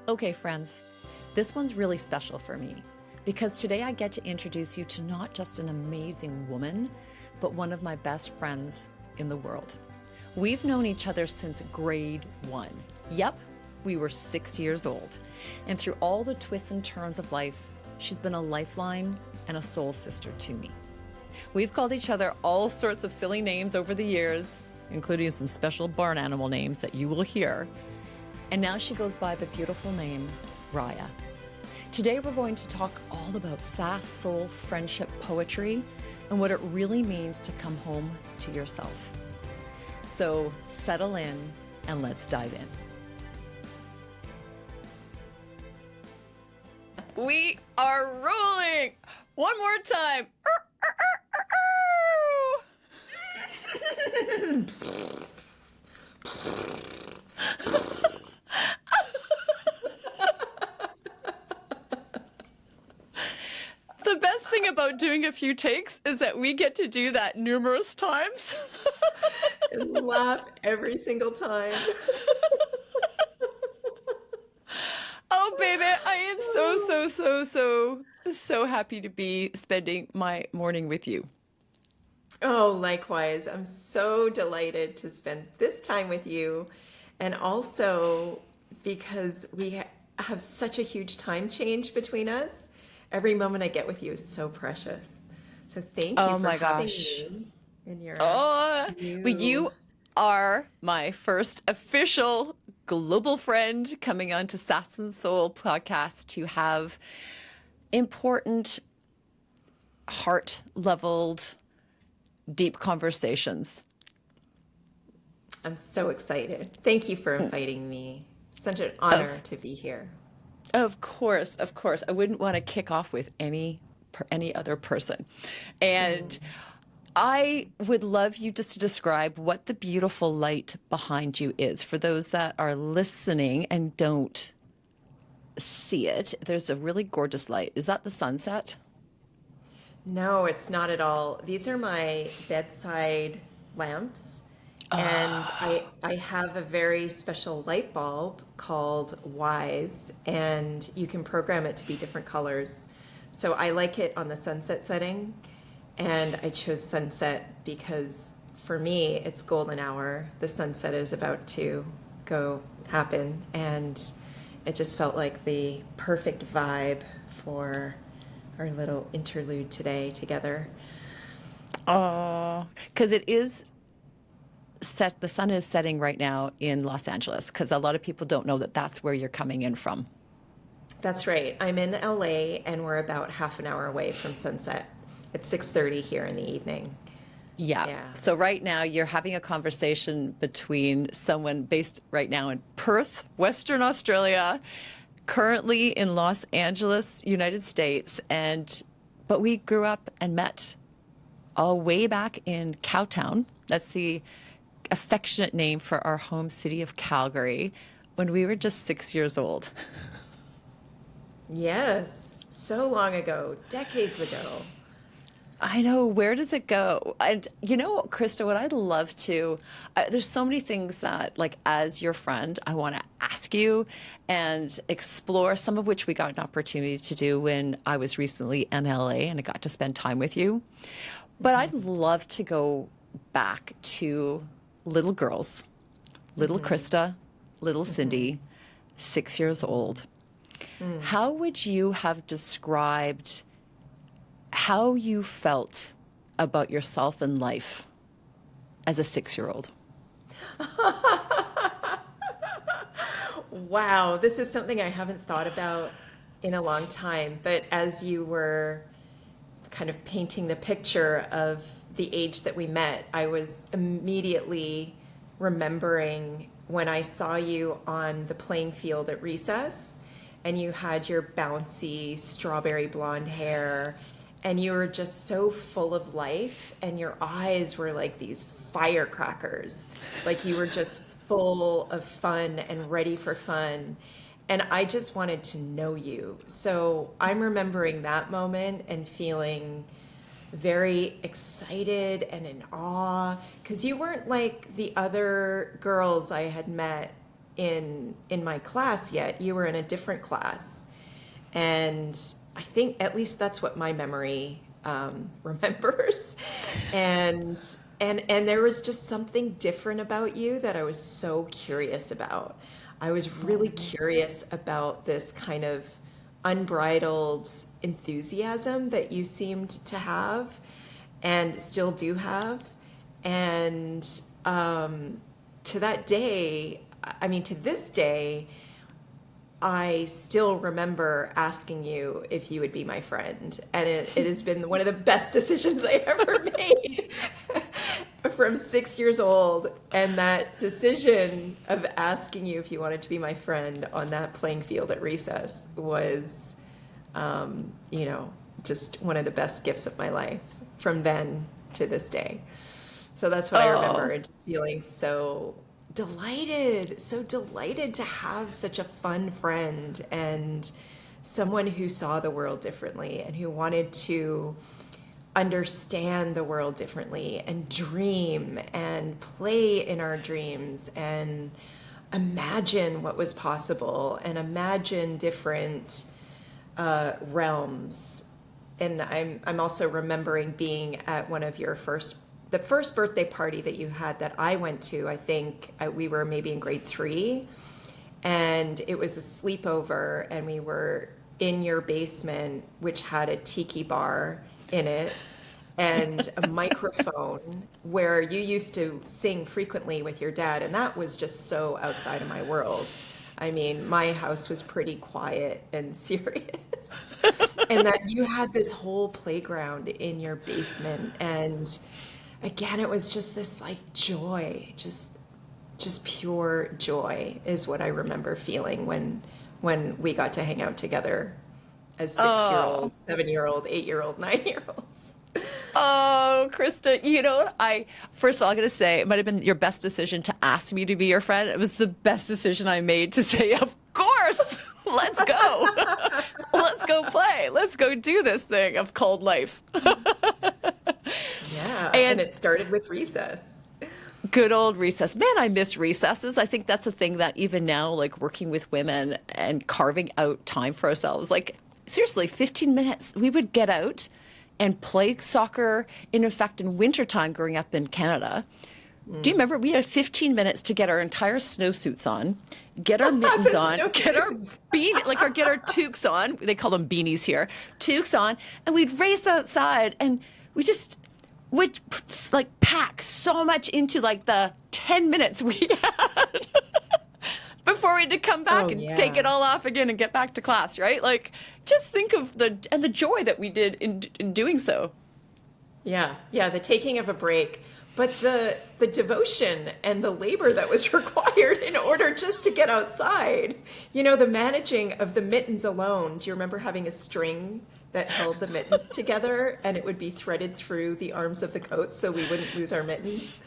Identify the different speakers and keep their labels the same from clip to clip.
Speaker 1: Okay, friends, this one's really special for me because today I get to introduce you to not just an amazing woman, but one of my best friends in the world. We've known each other since grade 1. Yep, we were 6 years old. And through all the twists and turns of life, she's been a lifeline and a soul sister to me. We've called each other all sorts of silly names over the years, including some special barn animal names that you will hear. And now she goes by the beautiful name, Raya. Today we're going to talk all about sass, soul, friendship, poetry, and what it really means to come home to yourself. So settle in and let's dive in. We are rolling! One more time! The best thing about doing a few takes is that we get to do that numerous times.
Speaker 2: And laugh every single time.
Speaker 1: Oh, baby, I am so happy to be spending my morning with you.
Speaker 2: Oh, likewise. I'm so delighted to spend this time with you. And also because we have such a huge time change between us. Every moment I get with you is so precious. So thank you
Speaker 1: Oh
Speaker 2: for
Speaker 1: my
Speaker 2: having
Speaker 1: gosh.
Speaker 2: me in your
Speaker 1: Oh, but
Speaker 2: new.
Speaker 1: you are my first official global friend coming onto Sass and Soul podcast to have important, heart leveled, deep conversations.
Speaker 2: I'm so excited. Thank you for inviting me. Such an honor
Speaker 1: Of
Speaker 2: to be here.
Speaker 1: Of course, of course. I wouldn't want to kick off with any other person. And I would love you just to describe what the beautiful light behind you is. For those that are listening and don't see it, there's a really gorgeous light. Is that the sunset?
Speaker 2: No, it's not at all. These are my bedside lamps, and I have a very special light bulb called Wise, and you can program it to be different colors. So I like it on the sunset setting, and I chose sunset because for me it's golden hour. The sunset is about to go happen, and it just felt like the perfect vibe for our little interlude today together.
Speaker 1: Oh, because it is set, the sun is setting right now in Los Angeles, because a lot of people don't know that that's where you're coming in from.
Speaker 2: That's right. I'm in LA and we're about half an hour away from sunset. It's 6:30 here in the evening.
Speaker 1: Yeah.
Speaker 2: Yeah.
Speaker 1: So right now you're having a conversation between someone based right now in Perth, Western Australia, currently in Los Angeles, United States, and but we grew up and met all way back in Cowtown. That's the affectionate name for our home city of Calgary when we were just 6 years old.
Speaker 2: Yes, so long ago, decades ago.
Speaker 1: I know, where does it go? And you know, Krista, what I'd love to, there's so many things that, like, as your friend, I want to ask you and explore, some of which we got an opportunity to do when I was recently in LA and I got to spend time with you. But I'd love to go back to little girls, little Krista, little Cindy, 6 years old. How would you have described how you felt about yourself and life as a 6 year old?
Speaker 2: Wow, this is something I haven't thought about in a long time. But as you were kind of painting the picture of the age that we met, I was immediately remembering when I saw you on the playing field at recess and you had your bouncy strawberry blonde hair and you were just so full of life and your eyes were like these firecrackers. Like you were just full of fun and ready for fun. And I just wanted to know you. So I'm remembering that moment and feeling very excited and in awe because you weren't like the other girls I had met in my class yet. You were in a different class. And I think at least that's what my memory remembers. And there was just something different about you that I was so curious about. I was really curious about this kind of unbridled enthusiasm that you seemed to have and still do have. And to that day, I mean, to this day, I still remember asking you if you would be my friend. And it has been one of the best decisions I ever made from 6 years old. And that decision of asking you if you wanted to be my friend on that playing field at recess was, just one of the best gifts of my life from then to this day. So that's what I remember, and just feeling so delighted to have such a fun friend and someone who saw the world differently and who wanted to understand the world differently and dream and play in our dreams and imagine what was possible and imagine different realms. And I'm also remembering being at one of your the first birthday party that you had that I went to. I think we were maybe in grade 3, and it was a sleepover, and we were in your basement, which had a tiki bar in it and a microphone where you used to sing frequently with your dad. And that was just so outside of my world. I mean, my house was pretty quiet and serious. And that you had this whole playground in your basement. And again, it was just this like joy, just pure joy is what I remember feeling when we got to hang out together as 6-year-old, 7-year-old, 8-year-old, 9-year-olds.
Speaker 1: Oh, Krista, first of all, I'm going to say it might have been your best decision to ask me to be your friend. It was the best decision I made to say, of course, let's go. Let's go play. Let's go do this thing of cold life.
Speaker 2: Yeah, and it started with recess.
Speaker 1: Good old recess. Man, I miss recesses. I think that's a thing that even now, like working with women and carving out time for ourselves, like seriously, 15 minutes, we would get out and play soccer. In fact, in wintertime growing up in Canada, do you remember we had 15 minutes to get our entire snowsuits on, get our mittens on, get our get our toques on. They call them beanies here, toques on, and we'd race outside, and we just would like pack so much into like the 10 minutes we had before we had to come back take it all off again and get back to class, right? Like, just think of the joy that we did in doing so.
Speaker 2: Yeah, the taking of a break, but the devotion and the labor that was required in order just to get outside. The managing of the mittens alone. Do you remember having a string that held the mittens together, and it would be threaded through the arms of the coat so we wouldn't lose our mittens?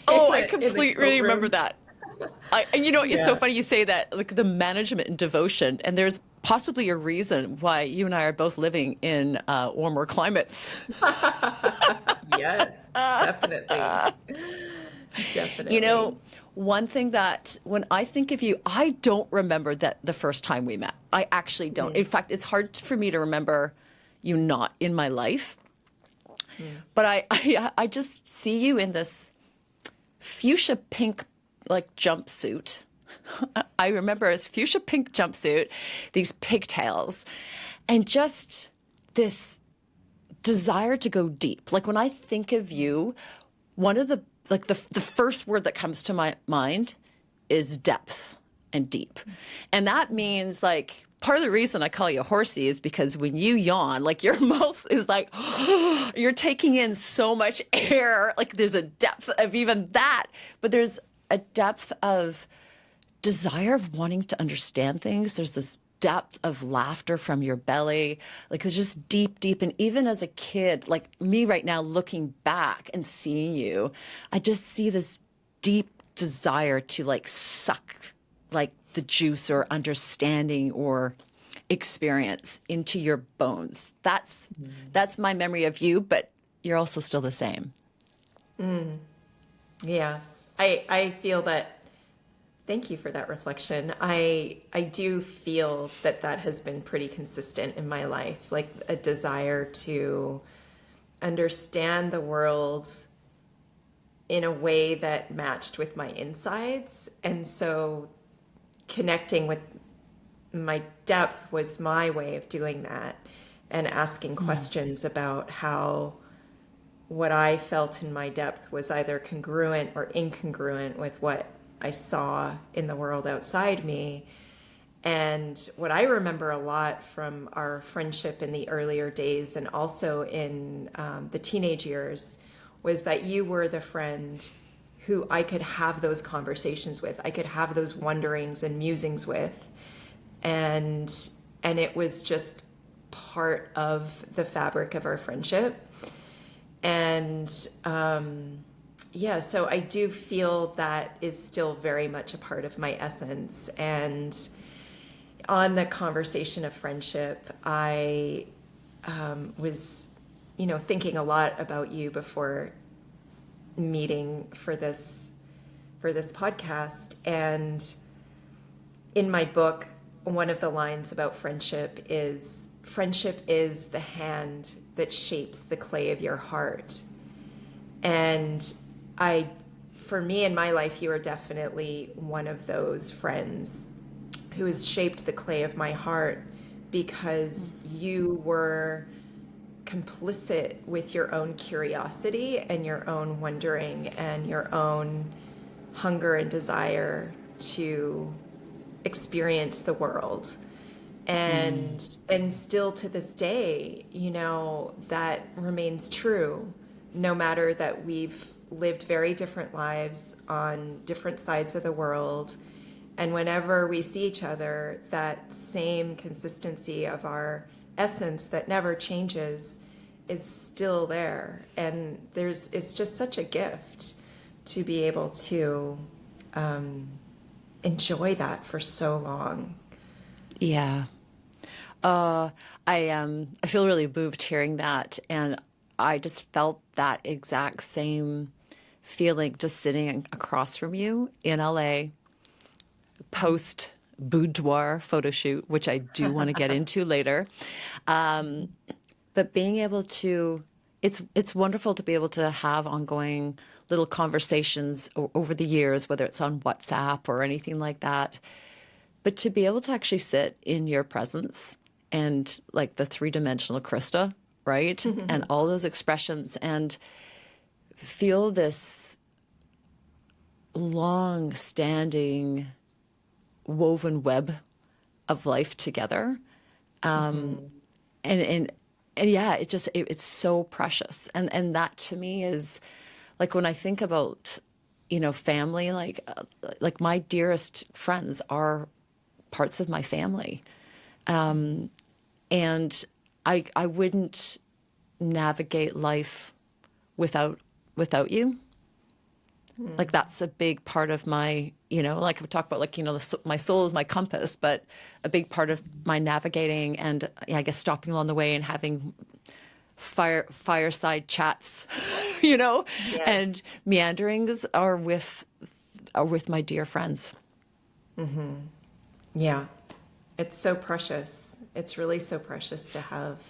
Speaker 1: I completely remember that. It's so funny you say that, like the management and devotion, and there's possibly a reason why you and I are both living in warmer climates.
Speaker 2: Yes, definitely. Definitely.
Speaker 1: One thing that when I think of you, I don't remember that the first time we met. I actually don't. In fact, it's hard for me to remember you not in my life. But I just see you in this fuchsia pink like jumpsuit. I remember a fuchsia pink jumpsuit, these pigtails, and just this desire to go deep. Like when I think of you, one of the first word that comes to my mind is depth and deep. And that means like part of the reason I call you horsey is because when you yawn, like your mouth is like, you're taking in so much air. Like there's a depth of even that, but there's a depth of desire of wanting to understand things. There's this depth of laughter from your belly. Like it's just deep, deep. And even as a kid, like me right now, looking back and seeing you, I just see this deep desire to like suck like the juice or understanding or experience into your bones. That's my memory of you, but you're also still the same.
Speaker 2: Yes. I feel that Thank you for that reflection. I do feel that that has been pretty consistent in my life, like a desire to understand the world in a way that matched with my insides. And so connecting with my depth was my way of doing that, and asking questions about how what I felt in my depth was either congruent or incongruent with what I saw in the world outside me. And what I remember a lot from our friendship in the earlier days and also in the teenage years was that you were the friend who I could have those conversations with. I could have those wonderings and musings with. And it was just part of the fabric of our friendship. And yeah, so I do feel that is still very much a part of my essence. And on the conversation of friendship, I was, thinking a lot about you before meeting for this podcast. And in my book, one of the lines about friendship is the hand that shapes the clay of your heart. And for me in my life, you are definitely one of those friends who has shaped the clay of my heart, because you were complicit with your own curiosity and your own wondering and your own hunger and desire to experience the world. And still to this day, that remains true, no matter that we've lived very different lives on different sides of the world. And whenever we see each other, that same consistency of our essence that never changes is still there. And it's just such a gift to be able to enjoy that for so long.
Speaker 1: Yeah. I feel really moved hearing that, and I just felt that exact same feeling just sitting across from you in LA post boudoir photo shoot, which I do want to get into later. But being able to, it's wonderful to be able to have ongoing little conversations over the years, whether it's on WhatsApp or anything like that. But to be able to actually sit in your presence and like the three-dimensional Krista, right? And all those expressions, and feel this long-standing woven web of life together. And yeah, it's so precious. And that to me is like, when I think about, family, like my dearest friends are parts of my family. And I wouldn't navigate life without you. Like that's a big part of my, like we talk about, like, my soul is my compass, but a big part of my navigating and I guess stopping along the way and having fireside chats,
Speaker 2: Yes.
Speaker 1: and meanderings are with my dear friends.
Speaker 2: Yeah. It's so precious. It's really so precious to have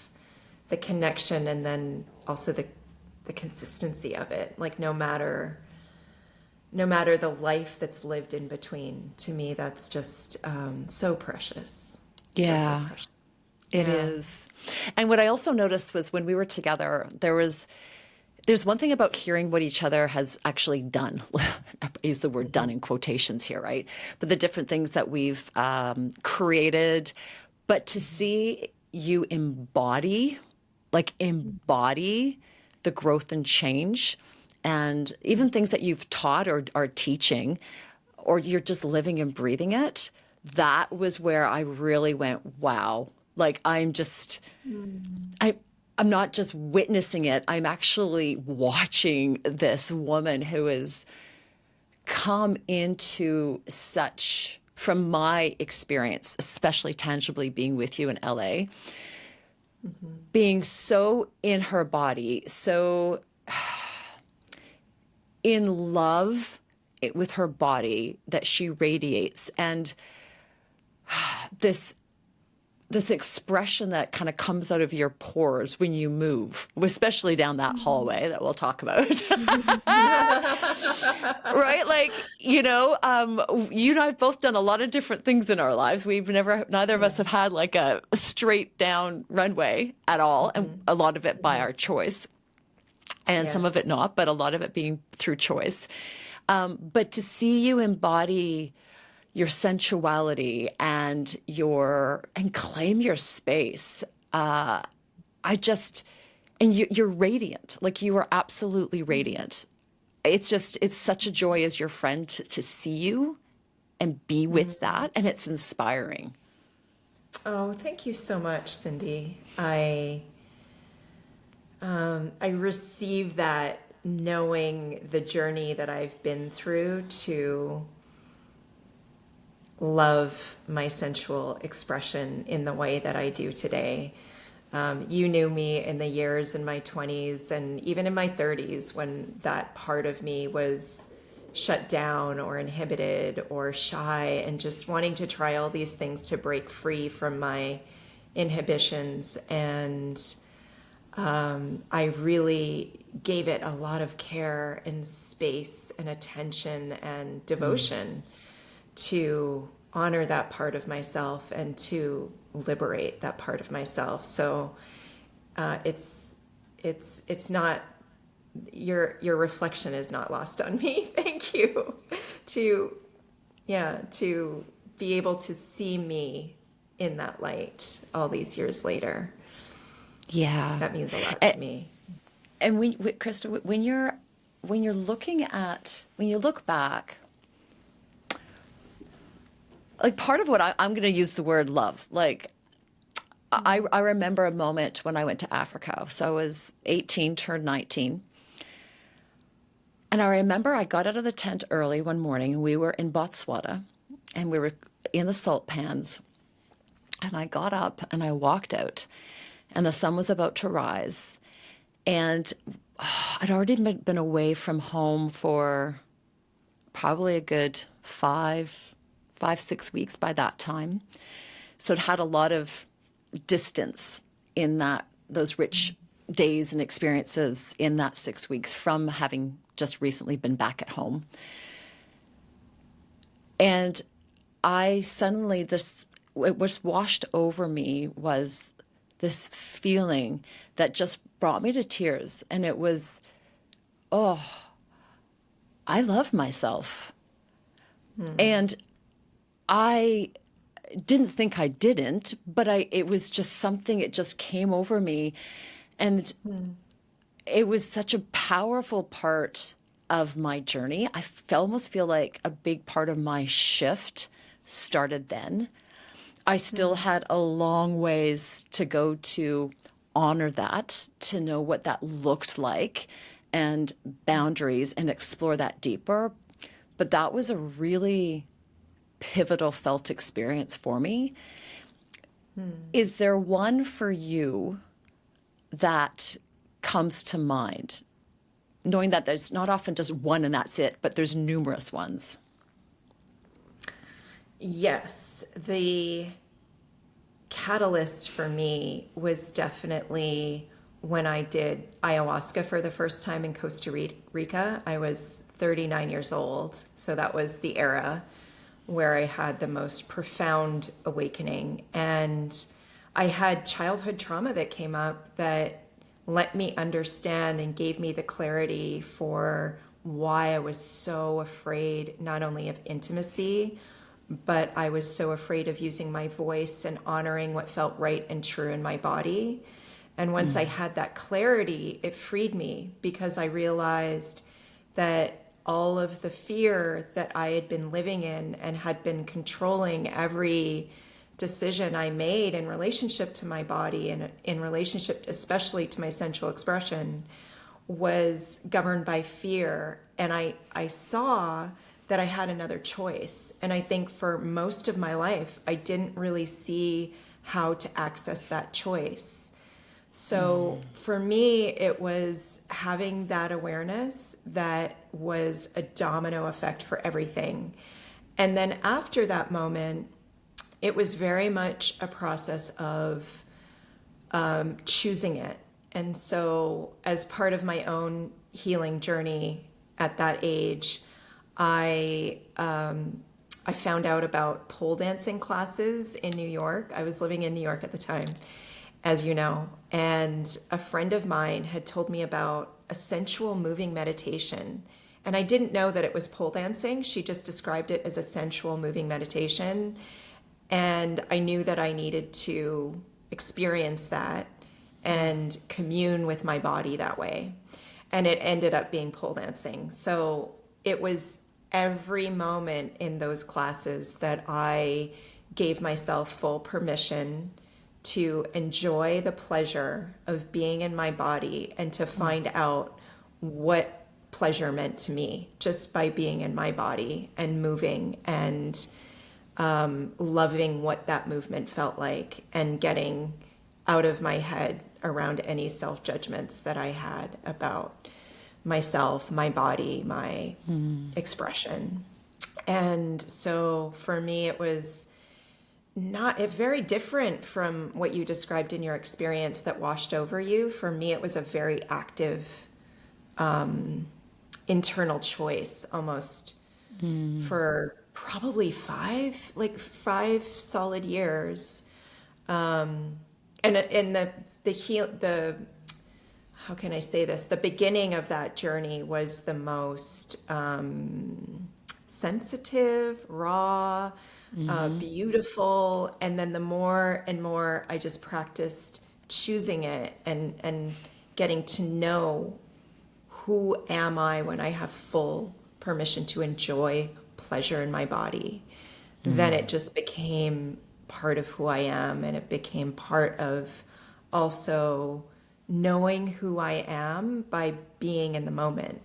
Speaker 2: the connection and then also the consistency of it. Like no matter the life that's lived in between, to me, that's just so precious.
Speaker 1: Yeah,
Speaker 2: So precious.
Speaker 1: it
Speaker 2: Yeah.
Speaker 1: is. And what I also noticed was when we were together, there's one thing about hearing what each other has actually done. I use the word done in quotations here, right? But the different things that we've created, but to see you embody the growth and change, and even things that you've taught or are teaching, or you're just living and breathing it, that was where I really went, wow. Like I'm not just witnessing it, I'm actually watching this woman who has come into such, from my experience, especially tangibly being with you in LA, being so in her body, so in love with her body that she radiates, and this expression that kind of comes out of your pores when you move, especially down that hallway that we'll talk about. Right? Like, you and I have both done a lot of different things in our lives. Neither of us have had like a straight down runway at all, and a lot of it by our choice. And some of it not, but a lot of it being through choice. But to see you embody your sensuality and claim your space, you're radiant. Like, you are absolutely radiant. It's such a joy as your friend to see you and be with that, and it's inspiring.
Speaker 2: Oh, thank you so much, Cindy. I receive that, knowing the journey that I've been through to love my sensual expression in the way that I do today. You knew me in the years in my 20s and even in my 30s when that part of me was shut down or inhibited or shy and just wanting to try all these things to break free from my inhibitions. And I really gave it a lot of care and space and attention and devotion to honor that part of myself and to liberate that part of myself. So it's not, your reflection is not lost on me. Thank you to be able to see me in that light all these years later.
Speaker 1: Yeah,
Speaker 2: that means a lot to me.
Speaker 1: And Krista, when you look back, like, part of what I'm going to use the word love. Like, I remember a moment when I went to Africa. So I was 18, turned 19. And I remember I got out of the tent early one morning, and we were in Botswana, and we were in the salt pans. And I got up and I walked out, and the sun was about to rise. And I'd already been away from home for probably a good 5-6 weeks by that time. So it had a lot of distance in those rich days and experiences in that 6 weeks from having just recently been back at home. And I suddenly, what was washed over me was this feeling that just brought me to tears. And it was, I love myself. And I didn't think I didn't, but it was just something, it just came over me. And it was such a powerful part of my journey. I almost feel like a big part of my shift started then. I still had a long ways to go to honor that, to know what that looked like, and boundaries, and explore that deeper. But that was a really pivotal felt experience for me. Is there one for you that comes to mind, knowing that there's not often just one and that's it, but there's numerous ones?
Speaker 2: Yes, the catalyst for me was definitely when I did ayahuasca for the first time in Costa Rica. I was 39 years old, so that was the era where I had the most profound awakening. And I had childhood trauma that came up that let me understand and gave me the clarity for why I was so afraid, not only of intimacy, but I was so afraid of using my voice and honoring what felt right and true in my body. And once I had that clarity, it freed me, because I realized that all of the fear that I had been living in and had been controlling every decision I made in relationship to my body and in relationship especially to my sensual expression was governed by fear. And I saw that I had another choice. And I think for most of my life, I didn't really see how to access that choice. So for me, it was having that awareness that was a domino effect for everything. And then after that moment, it was very much a process of choosing it. And so, as part of my own healing journey at that age, I found out about pole dancing classes in New York. I was living in New York at the time, as you know, and a friend of mine had told me about a sensual moving meditation. And I didn't know that it was pole dancing. She just described it as a sensual moving meditation. And I knew that I needed to experience that and commune with my body that way. And it ended up being pole dancing. So it was every moment in those classes that I gave myself full permission to enjoy the pleasure of being in my body and to find out what pleasure meant to me just by being in my body and moving and loving what that movement felt like and getting out of my head around any self-judgments that I had about myself, my body, my expression. And so for me, it was very different from what you described in your experience that washed over you. For me, it was a very active internal choice almost for probably five solid years. And in the how can I say this? The beginning of that journey was the most sensitive, raw, beautiful. And then the more and more I just practiced choosing it and getting to know who am I when I have full permission to enjoy pleasure in my body, then it just became part of who I am. And it became part of also knowing who I am by being in the moment.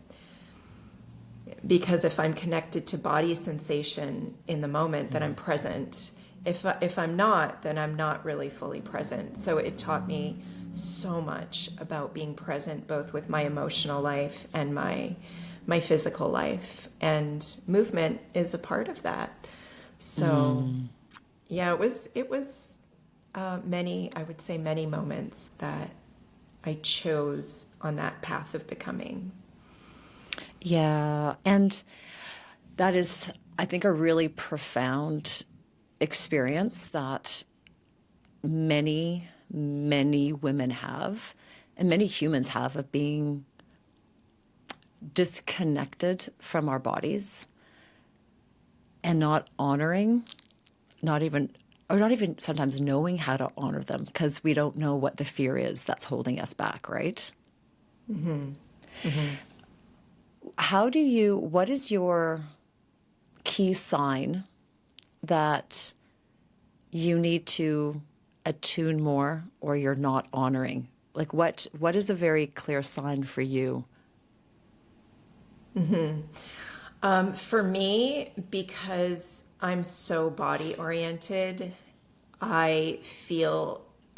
Speaker 2: Because if I'm connected to body sensation in the moment, then I'm present. If I'm not, then I'm not really fully present. So it taught me so much about being present, both with my emotional life and my physical life. And movement is a part of that. So yeah, it was many moments that I chose on that path of becoming.
Speaker 1: Yeah, and that is, I think, a really profound experience that many, many women have, and many humans have, of being disconnected from our bodies and not honoring, not even sometimes knowing how to honor them because we don't know what the fear is that's holding us back, right? What is your key sign that you need to attune more or you're not honoring? Like what is a very clear sign for you?
Speaker 2: For me, because I'm so body oriented, I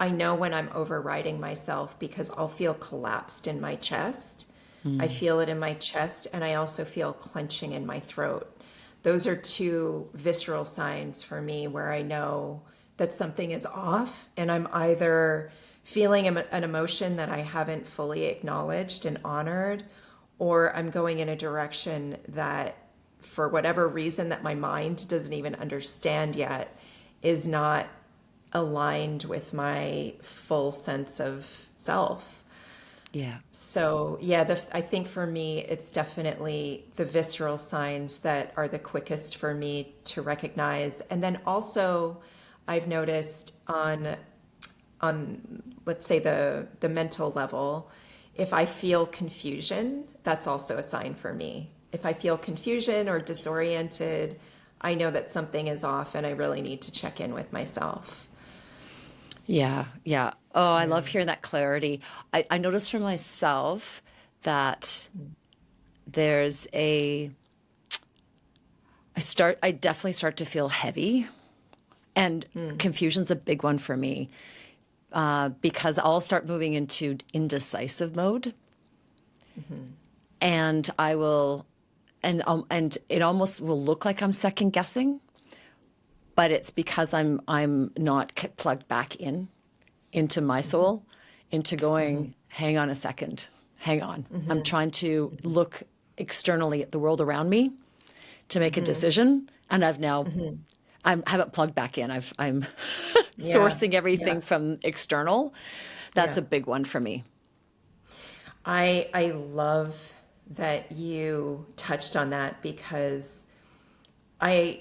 Speaker 2: know when I'm overriding myself because I'll feel collapsed in my chest. I feel it in my chest, and I also feel clenching in my throat. Those are two visceral signs for me where I know that something is off, and I'm either feeling an emotion that I haven't fully acknowledged and honored, or I'm going in a direction that, for whatever reason that my mind doesn't even understand yet, is not aligned with my full sense of self.
Speaker 1: Yeah.
Speaker 2: So yeah, I think for me, it's definitely the visceral signs that are the quickest for me to recognize. And then also I've noticed on let's say the mental level, if I feel confusion, that's also a sign for me. If I feel confusion or disoriented, I know that something is off and I really need to check in with myself.
Speaker 1: Yeah, yeah. Oh, I love hearing that clarity. I noticed for myself that there's I definitely start to feel heavy, and confusion's a big one for me, because I'll start moving into indecisive mode, and I will and it almost will look like I'm second guessing, but it's because I'm not plugged back into my soul, into going, hang on a second, hang on. I'm trying to look externally at the world around me to make a decision, and I've now I haven't plugged back in. I'm sourcing everything from external. That's a big one for me.
Speaker 2: I love that you touched on that, because on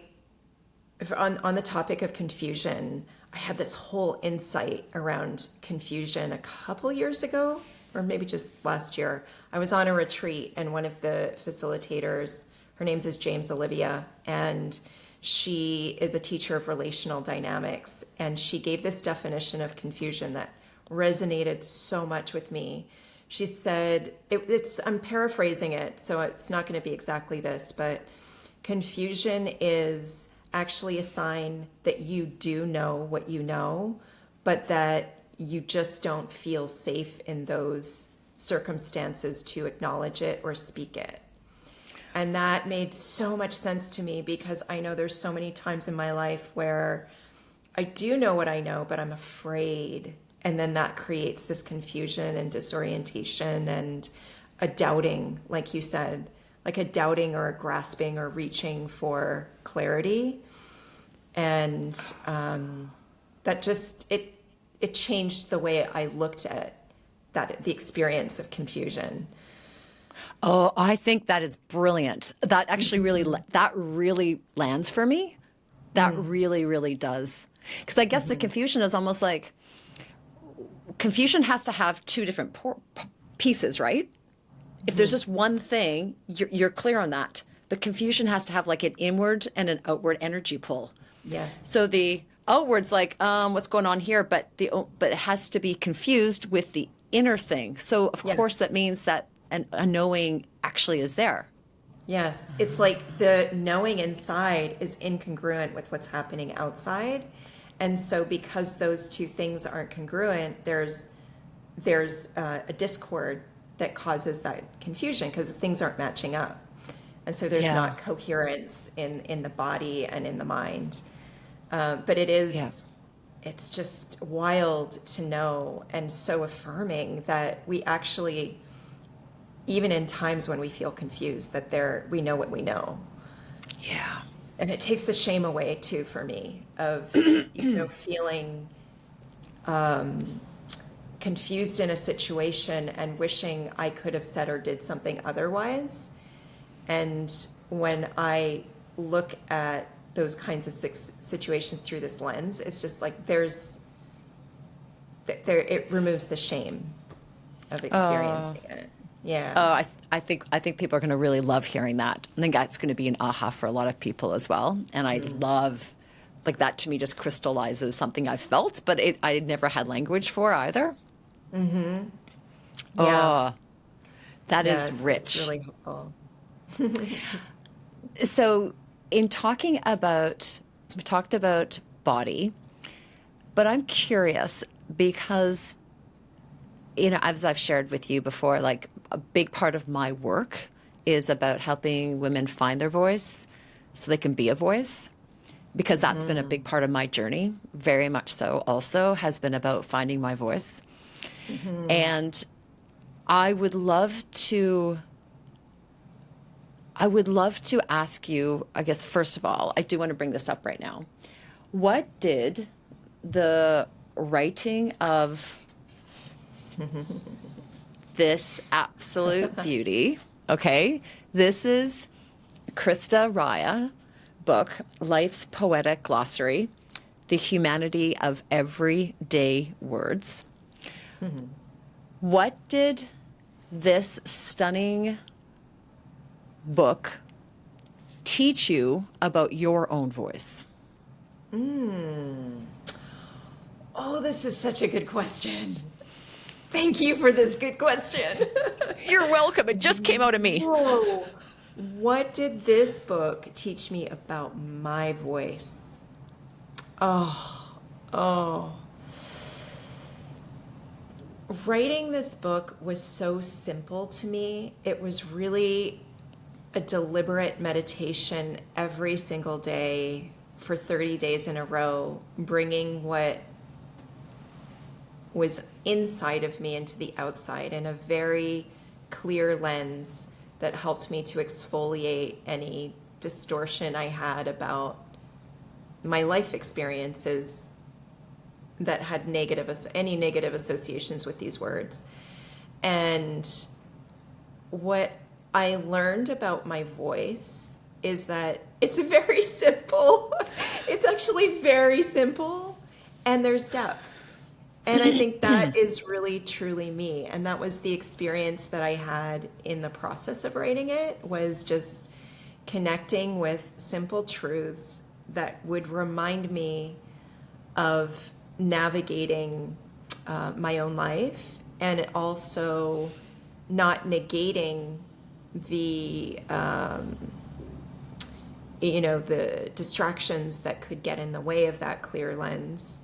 Speaker 2: the topic of confusion, I had this whole insight around confusion a couple years ago, or maybe just last year. I was on a retreat, and one of the facilitators, her name is James Olivia, and she is a teacher of relational dynamics, and she gave this definition of confusion that resonated so much with me. She said, I'm paraphrasing it, so it's not going to be exactly this, but confusion is actually a sign that you do know what you know, but that you just don't feel safe in those circumstances to acknowledge it or speak it. And that made so much sense to me, because I know there's so many times in my life where I do know what I know, but I'm afraid. And then that creates this confusion and disorientation and a doubting, like you said, like a doubting or a grasping or reaching for clarity. And that just, it changed the way I looked at the experience of confusion.
Speaker 1: Oh, I think that is brilliant. That actually that really lands for me. That really, really does. Because I guess the confusion is almost like, confusion has to have two different pieces, right? If there's just one thing, you're clear on that. But confusion has to have like an inward and an outward energy pull.
Speaker 2: Yes.
Speaker 1: So the outward's like, what's going on here? But it has to be confused with the inner thing. So of course that means that a knowing actually is there.
Speaker 2: Yes. It's like the knowing inside is incongruent with what's happening outside. And so because those two things aren't congruent, there's a discord that causes that confusion, because things aren't matching up. And so there's not coherence in the body and in the mind. But it is, it's just wild to know, and so affirming that we actually, even in times when we feel confused, that we know what we know.
Speaker 1: Yeah.
Speaker 2: And it takes the shame away too for me of feeling confused in a situation and wishing I could have said or did something otherwise. And when I look at those kinds of situations through this lens, it's just like it removes the shame of experiencing it. Yeah.
Speaker 1: Oh, I think people are going to really love hearing that. I think that's going to be an aha for a lot of people as well. And I love, like, that to me just crystallizes something I've felt, but I never had language for either.
Speaker 2: Mm-hmm.
Speaker 1: Yeah. Oh, that is rich.
Speaker 2: It's really helpful.
Speaker 1: So in talking about, we talked about body, but I'm curious because, as I've shared with you before, like a big part of my work is about helping women find their voice so they can be a voice, because that's been a big part of my journey, very much so also has been about finding my voice. And I would love to ask you, I guess, first of all, I do want to bring this up right now. What did the writing of this absolute beauty, okay, this is Krista Raya book, Life's Poetic Glossary, The Humanity of Everyday Words. What did this stunning book teach you about your own voice?
Speaker 2: Oh, this is such a good question. Thank you for this good question.
Speaker 1: You're welcome. It just came out of me.
Speaker 2: Whoa. What did this book teach me about my voice? Oh. Writing this book was so simple to me. It was really a deliberate meditation every single day for 30 days in a row, bringing what was inside of me into the outside in a very clear lens that helped me to exfoliate any distortion I had about my life experiences that had any negative associations with these words. And what I learned about my voice is that it's very simple. It's actually very simple, and there's depth. And I think that is really truly me. And that was the experience that I had in the process of writing it, was just connecting with simple truths that would remind me of navigating my own life, and it also not negating the the distractions that could get in the way of that clear lens,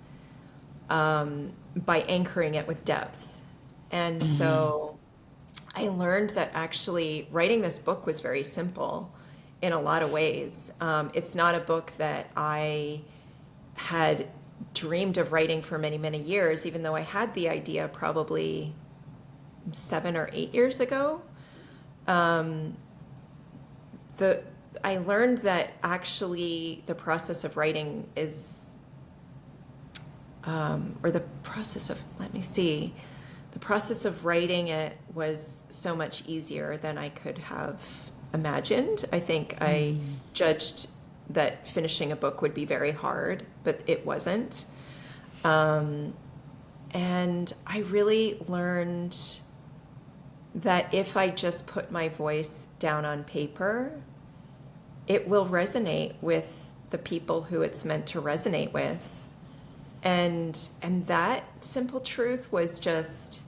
Speaker 2: by anchoring it with depth. And so I learned that actually writing this book was very simple in a lot of ways. It's not a book that I had dreamed of writing for many, many years, even though I had the idea probably 7 or 8 years ago. I learned that actually the process of writing is, the process of writing it was so much easier than I could have imagined. I think I judged that finishing a book would be very hard, but it wasn't. And I really learned that if I just put my voice down on paper, it will resonate with the people who it's meant to resonate with. And that simple truth was just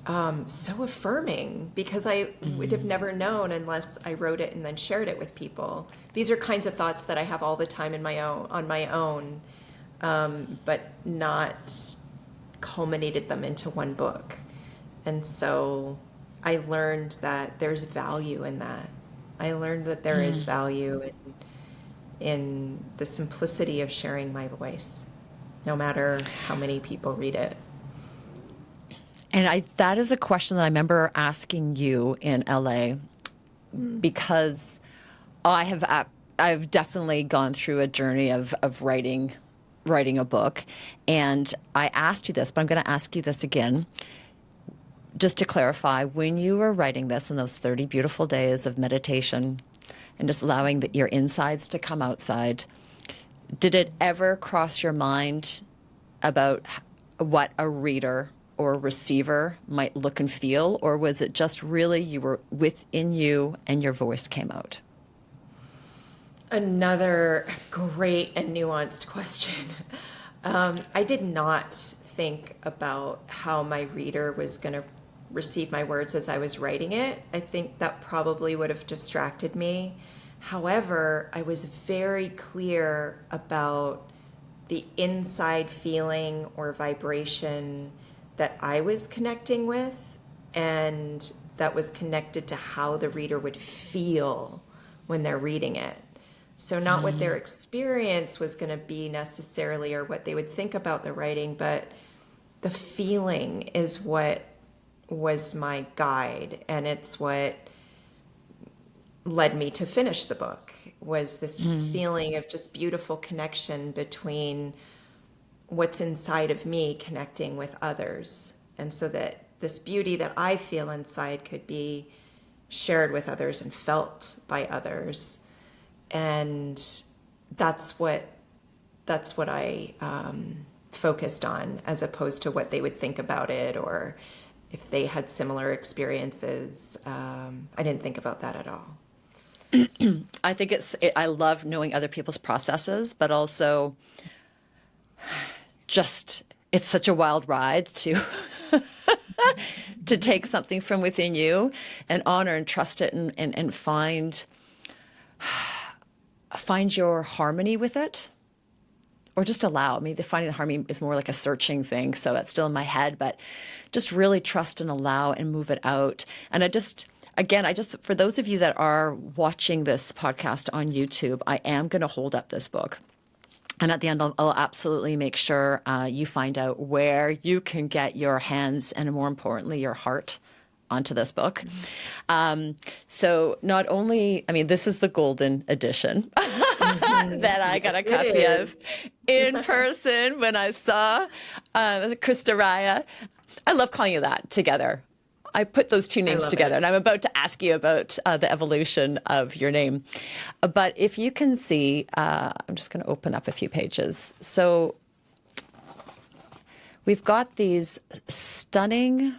Speaker 2: so affirming, because I would have never known unless I wrote it and then shared it with people. These are kinds of thoughts that I have all the time on my own, but not culminated them into one book. And so I learned that there's value in that. I learned that there is value in the simplicity of sharing my voice, no matter how many people read it.
Speaker 1: And that is a question that I remember asking you in LA, because I've definitely gone through a journey of writing a book. And I asked you this, but I'm going to ask you this again. Just to clarify, when you were writing this in those 30 beautiful days of meditation and just allowing your insides to come outside, did it ever cross your mind about what a reader or a receiver might look and feel? Or was it just really you were within you and your voice came out?
Speaker 2: Another great and nuanced question. I did not think about how my reader was going to receive my words as I was writing it. I think that probably would have distracted me. However, I was very clear about the inside feeling or vibration that I was connecting with, and that was connected to how the reader would feel when they're reading it. So not what their experience was going to be necessarily, or what they would think about the writing, but the feeling is what was my guide, and it's what led me to finish the book, was this feeling of just beautiful connection between what's inside of me connecting with others, and so that this beauty that I feel inside could be shared with others and felt by others. And that's what I focused on, as opposed to what they would think about it, or if they had similar experiences. I didn't think about that at all.
Speaker 1: I think I love knowing other people's processes, but also just, it's such a wild ride to to take something from within you and honor and trust it, and find your harmony with it, or just allow. I mean, finding the harmony is more like a searching thing, so that's still in my head, but just really trust and allow and move it out. And again, for those of you that are watching this podcast on YouTube, I am going to hold up this book. And at the end, I'll absolutely make sure you find out where you can get your hands and, more importantly, your heart onto this book. So not only, I mean, this is the golden edition that I got a copy of in person when I saw Krista Raya. I love calling you that together. I put those two names together, and I'm about to ask you about the evolution of your name. But if you can see, I'm just going to open up a few pages. So we've got these stunning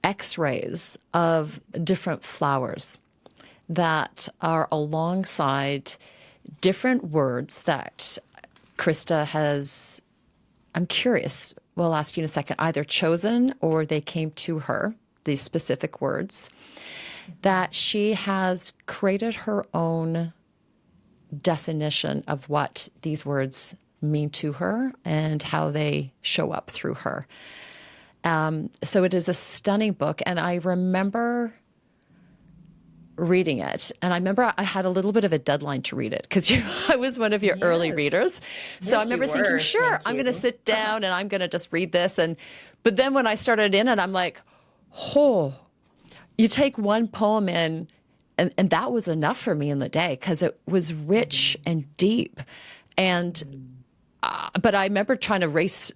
Speaker 1: X-rays of different flowers that are alongside different words that Krista has, I'm curious, we'll ask you in a second, either chosen or they came to her, these specific words, that she has created her own definition of what these words mean to her and how they show up through her. So it is a stunning book, and I remember reading it, and I remember I had a little bit of a deadline to read it because I was one of your early readers. So I remember thinking, sure, I'm going to sit down and I'm going to just read this. But then when I started in it, I'm like, oh, you take one poem in, and that was enough for me in the day because it was rich and deep. And but I remember trying to race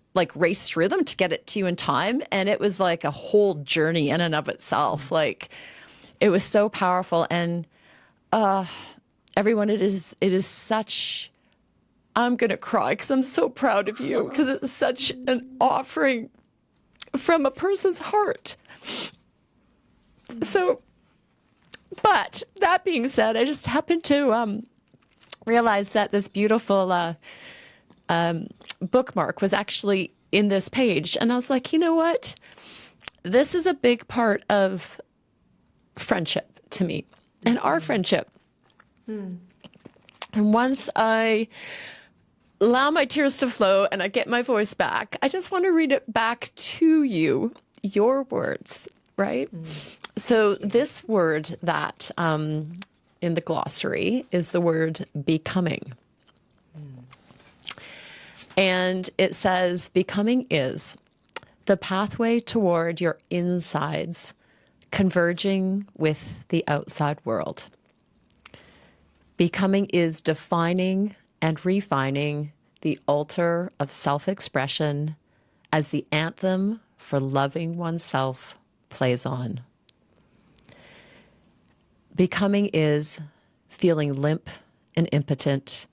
Speaker 1: through them to get it to you in time, and it was like a whole journey in and of itself. Like, it was so powerful, and everyone, it is such. I'm gonna cry because I'm so proud of you because it's such an offering from a person's heart. So, but that being said, I just happened to realize that this beautiful bookmark was actually in this page, and I was like, you know what? This is a big part of friendship to me and our friendship. And once I allow my tears to flow and I get my voice back, I just want to read it back to you, your words, right? So this word that in the glossary is the word becoming. And it says, becoming is the pathway toward your insides converging with the outside world. Becoming is defining and refining the altar of self-expression as the anthem for loving oneself plays on. Becoming is feeling limp and impotent,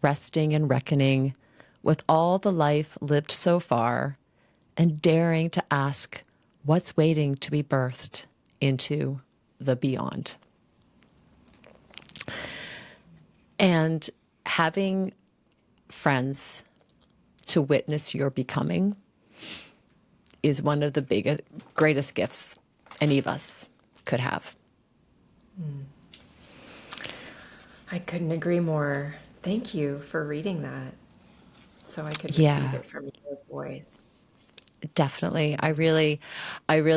Speaker 1: resting and reckoning with all the life lived so far, and daring to ask what's waiting to be birthed into the beyond. And having friends to witness your becoming is one of the greatest gifts any of us could have.
Speaker 2: I couldn't agree more. Thank you for reading that so I could receive it from your voice.
Speaker 1: Definitely. I really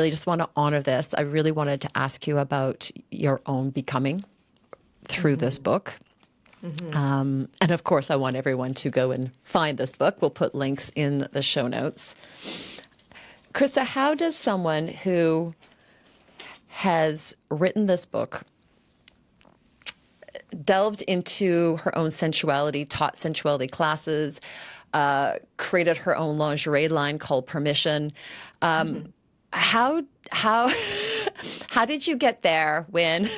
Speaker 1: just want to honor this. I really wanted to ask you about your own becoming through this book. And of course, I want everyone to go and find this book. We'll put links in the show notes. Krista, how does someone who has written this book, delved into her own sensuality, taught sensuality classes, created her own lingerie line called Permission. How did you get there when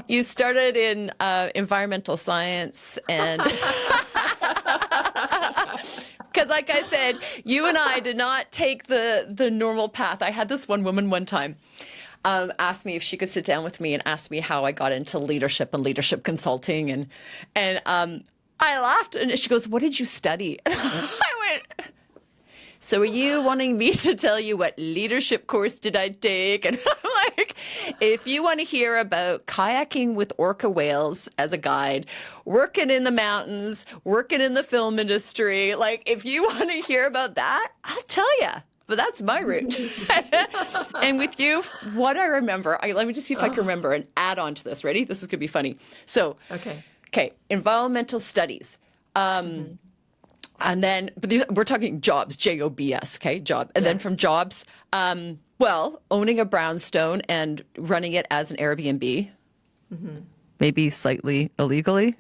Speaker 1: you started in environmental science? And because, like I said, you and I did not take the normal path. I had this one woman one time asked me if she could sit down with me and ask me how I got into leadership and leadership consulting, and I laughed, and she goes, "What did you study?" And I went, "So are you wanting me to tell you what leadership course did I take?" And I'm like, if you want to hear about kayaking with orca whales as a guide, working in the mountains, working in the film industry, like if you want to hear about that, I'll tell you. but that's my route. And with you, what I remember, let me just see if I can remember and add on to this. Ready? This is going to be funny. So, okay, environmental studies. And then, but we're talking jobs, Jobs, okay, job. And then from jobs, well, owning a brownstone and running it as an Airbnb, maybe slightly illegally.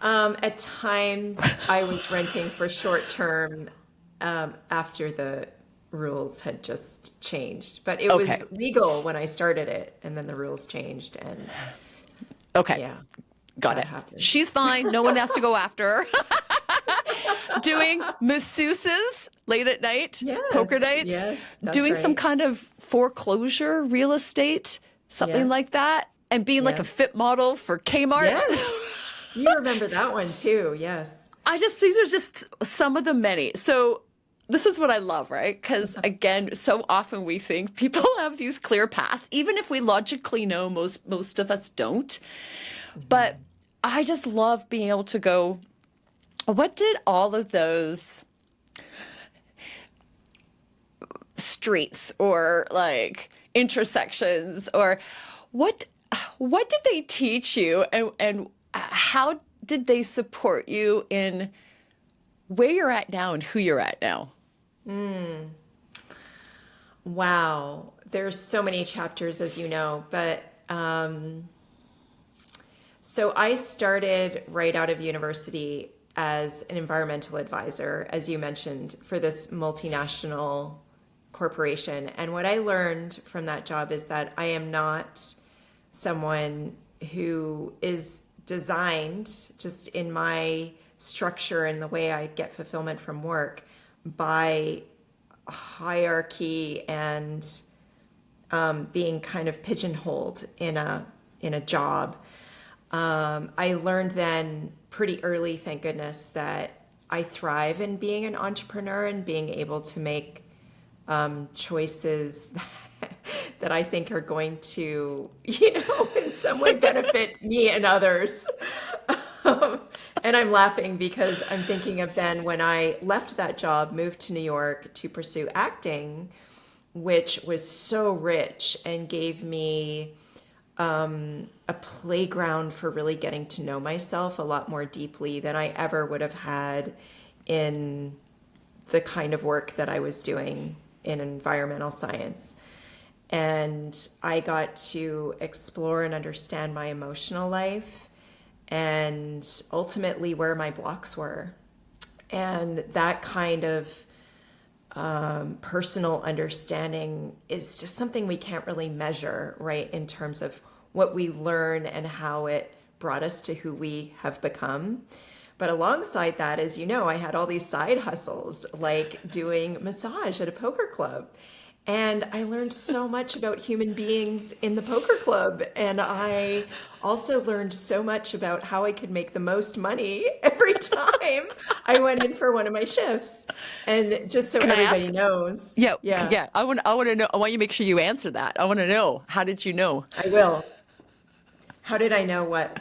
Speaker 2: At times, I was renting for short term after the rules had just changed, but it was legal when I started it, and then the rules changed, and
Speaker 1: got it.
Speaker 2: Happened.
Speaker 1: She's fine. No one has to go after her. Doing masseuses late at night, poker nights, doing some kind of foreclosure real estate, something like that, and being like a fit model for Kmart.
Speaker 2: Yes. You remember that one too. Yes.
Speaker 1: These are just some of the many. So this is what I love, right? Because again, so often we think people have these clear paths, even if we logically know most of us don't. But I just love being able to go, what did all of those streets or like intersections, or what did they teach you, and how did they support you in where you're at now and who you're at now?
Speaker 2: Wow. There's so many chapters, as you know, but so I started right out of university as an environmental advisor, as you mentioned, for this multinational corporation. And what I learned from that job is that I am not someone who is designed, just in my structure and the way I get fulfillment from work, by hierarchy and being kind of pigeonholed in a job. I learned then pretty early, thank goodness, that I thrive in being an entrepreneur and being able to make choices that I think are going to, in some way benefit me and others. And I'm laughing because I'm thinking of then when I left that job, moved to New York to pursue acting, which was so rich and gave me a playground for really getting to know myself a lot more deeply than I ever would have had in the kind of work that I was doing in environmental science. And I got to explore and understand my emotional life and ultimately where my blocks were. And that kind of personal understanding is just something we can't really measure, right, in terms of what we learn and how it brought us to who we have become. But alongside that, as you know, I had all these side hustles, like doing massage at a poker club. And I learned so much about human beings in the poker club. And I also learned so much about how I could make the most money every time I went in for one of my shifts. And just so everybody knows.
Speaker 1: Yeah. I want to know. I want you to make sure you answer that. I want to know. How did you know?
Speaker 2: I will. How did I know what?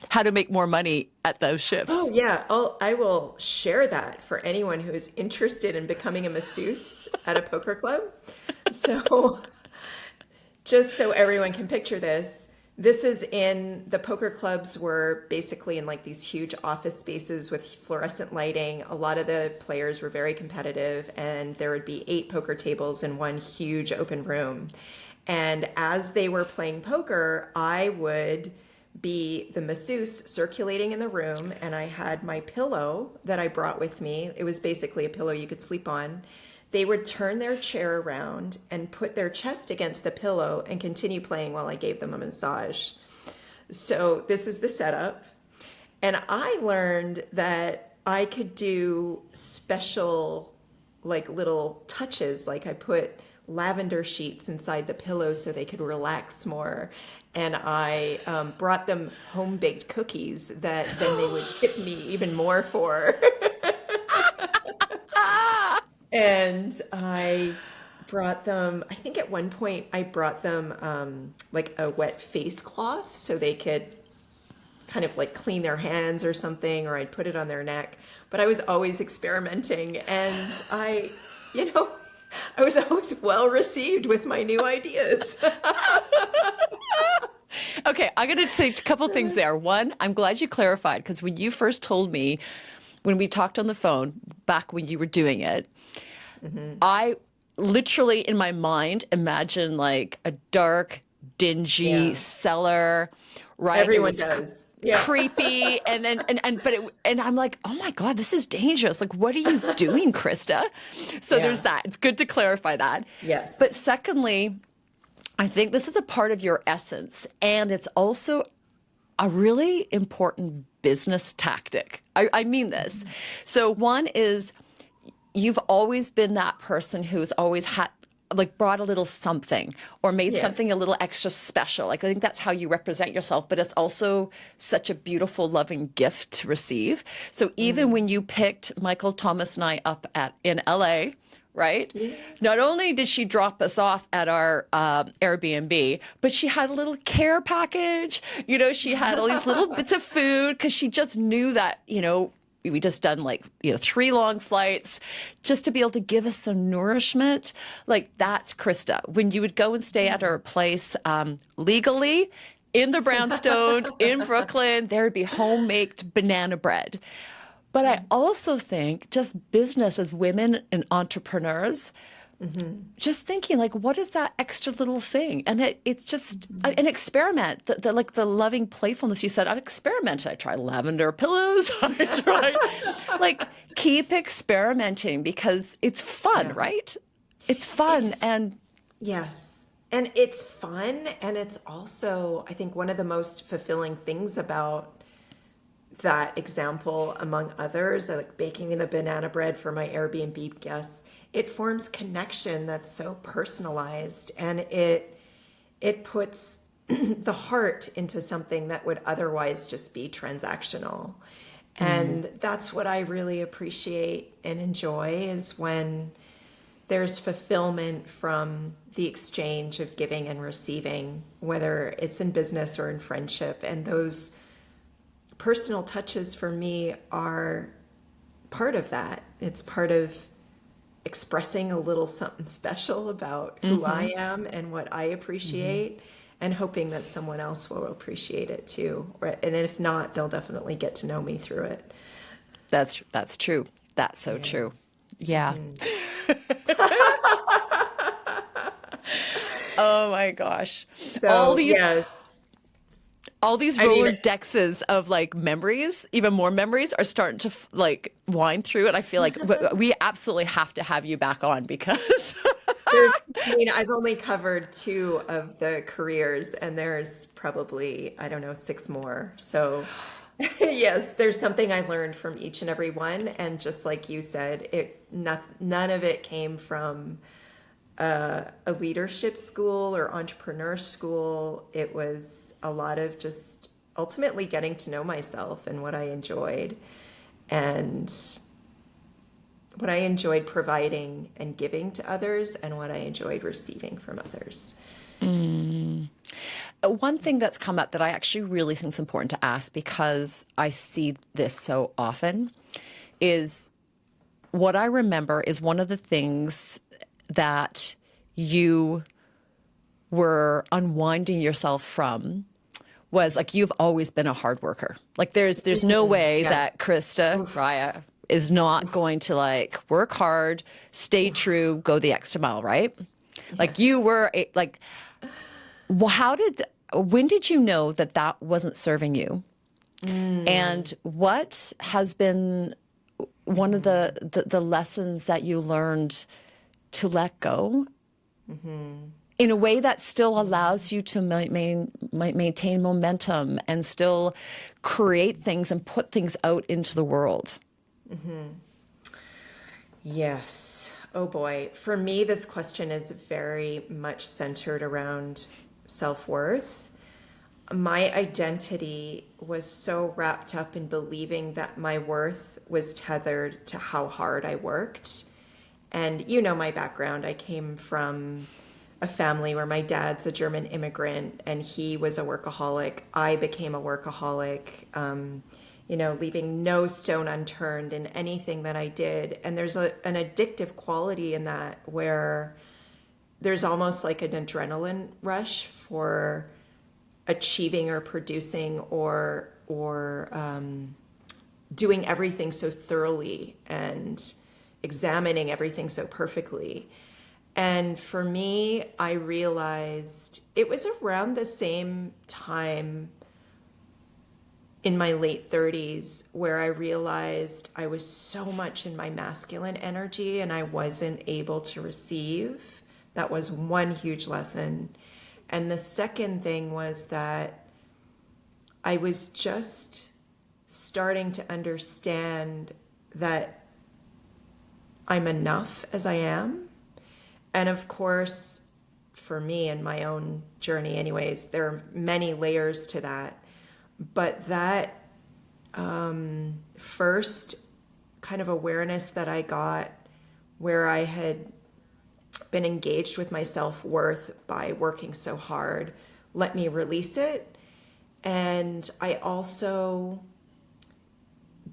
Speaker 1: How to make more money at those shifts.
Speaker 2: Oh, yeah. I will share that for anyone who is interested in becoming a masseuse at a poker club. So just so everyone can picture this, this is in the poker clubs were basically in like these huge office spaces with fluorescent lighting. A lot of the players were very competitive, and there would be 8 poker tables in one huge open room. And as they were playing poker, I would be the masseuse circulating in the room, and I had my pillow that I brought with me. It was basically a pillow you could sleep on. They would turn their chair around and put their chest against the pillow and continue playing while I gave them a massage. So this is the setup. And I learned that I could do special, like little touches, like I put lavender sheets inside the pillows so they could relax more. And I brought them home-baked cookies that then they would tip me even more for. And I brought them, I think at one point I brought them like a wet face cloth so they could kind of like clean their hands or something, or I'd put it on their neck. But I was always experimenting, and I you know, I was always well received with my new ideas.
Speaker 1: Okay, I'm going to say a couple things there. One, I'm glad you clarified because when you first told me, when we talked on the phone back when you were doing it, I literally in my mind imagine like a dark, dingy
Speaker 2: Yeah,
Speaker 1: cellar, right? It
Speaker 2: everyone
Speaker 1: was
Speaker 2: does. Yeah.
Speaker 1: creepy, and then and I'm like, oh my God, this is dangerous. Like, what are you doing, Krista? So there's
Speaker 2: Yeah.
Speaker 1: that. It's good to clarify that. But
Speaker 2: Yes.
Speaker 1: secondly, I think this is a part of your essence, and it's also a really important business tactic. I mean this. So one is you've always been that person who's always had like brought a little something or made
Speaker 2: Yes.
Speaker 1: something a little extra special. Like I think that's how you represent yourself, but it's also such a beautiful, loving gift to receive. So even when you picked Michael Thomas and I up at in LA, right?
Speaker 2: Yeah.
Speaker 1: Not only did she drop us off at our Airbnb, but she had a little care package. You know, she had all these little bits of food because she just knew that, you know, we just done like, you know, 3 long flights just to be able to give us some nourishment. Like that's Krista. When you would go and stay at her place legally in the brownstone in Brooklyn, there would be homemade banana bread. But I also think just business as women and entrepreneurs, just thinking like, what is that extra little thing? And it's just an experiment. Like the loving playfulness you said, I've experimented. I tried lavender pillows. I tried like keep experimenting because it's fun,
Speaker 2: Yeah.
Speaker 1: right? It's
Speaker 2: It's
Speaker 1: fun. And
Speaker 2: Yes. And it's fun. And it's also, I think, one of the most fulfilling things about that example, among others, like baking the banana bread for my Airbnb guests. It forms connection that's so personalized, and it puts the heart into something that would otherwise just be transactional. And that's what I really appreciate and enjoy is when there's fulfillment from the exchange of giving and receiving, whether it's in business or in friendship. And those personal touches for me are part of that. It's part of expressing a little something special about who I am and what I appreciate, and hoping that someone else will appreciate it too. And if not, they'll definitely get to know me through it.
Speaker 1: that's true. That's so
Speaker 2: Yeah.
Speaker 1: true. Yeah. Oh my gosh. All
Speaker 2: So,
Speaker 1: these
Speaker 2: yes,
Speaker 1: all these
Speaker 2: I mean,
Speaker 1: Rolodexes of like memories, even more memories, are starting to like wind through. And I feel like we absolutely have to have you back on because
Speaker 2: I've only covered 2 of the careers, and there's probably, I don't know, 6 more. So, yes, there's something I learned from each and every one. And just like you said, none of it came from a leadership school or entrepreneur school. It was a lot of just ultimately getting to know myself and what I enjoyed, and what I enjoyed providing and giving to others, and what I enjoyed receiving from others.
Speaker 1: one thing that's come up that I actually really think is important to ask because I see this so often is what I remember is one of the things that you were unwinding yourself from was like you've always been a hard worker. Like there's no way
Speaker 2: Yes.
Speaker 1: that Krista Raya is not going to like work hard, stay true, go the extra mile, right? Like you
Speaker 2: Yes.
Speaker 1: were like when did you know that that wasn't serving you? And what has been one of the lessons that you learned to let go in a way that still allows you to maintain momentum and still create things and put things out into the world?
Speaker 2: Yes. Oh boy. For me, this question is very much centered around self-worth. My identity was so wrapped up in believing that my worth was tethered to how hard I worked. And you know my background. I came from a family where my dad's a German immigrant and he was a workaholic. I became a workaholic. leaving no stone unturned in anything that I did. And there's an addictive quality in that, where there's almost like an adrenaline rush for achieving or producing or doing everything so thoroughly and examining everything so perfectly. And for me, I realized it was around the same time in my late 30s where I realized I was so much in my masculine energy and I wasn't able to receive. That was one huge lesson. And the second thing was that I was just starting to understand that I'm enough as I am. And of course, for me and my own journey anyways, there are many layers to that. But that first kind of awareness that I got, where I had been engaged with my self-worth by working so hard, let me release it. And I also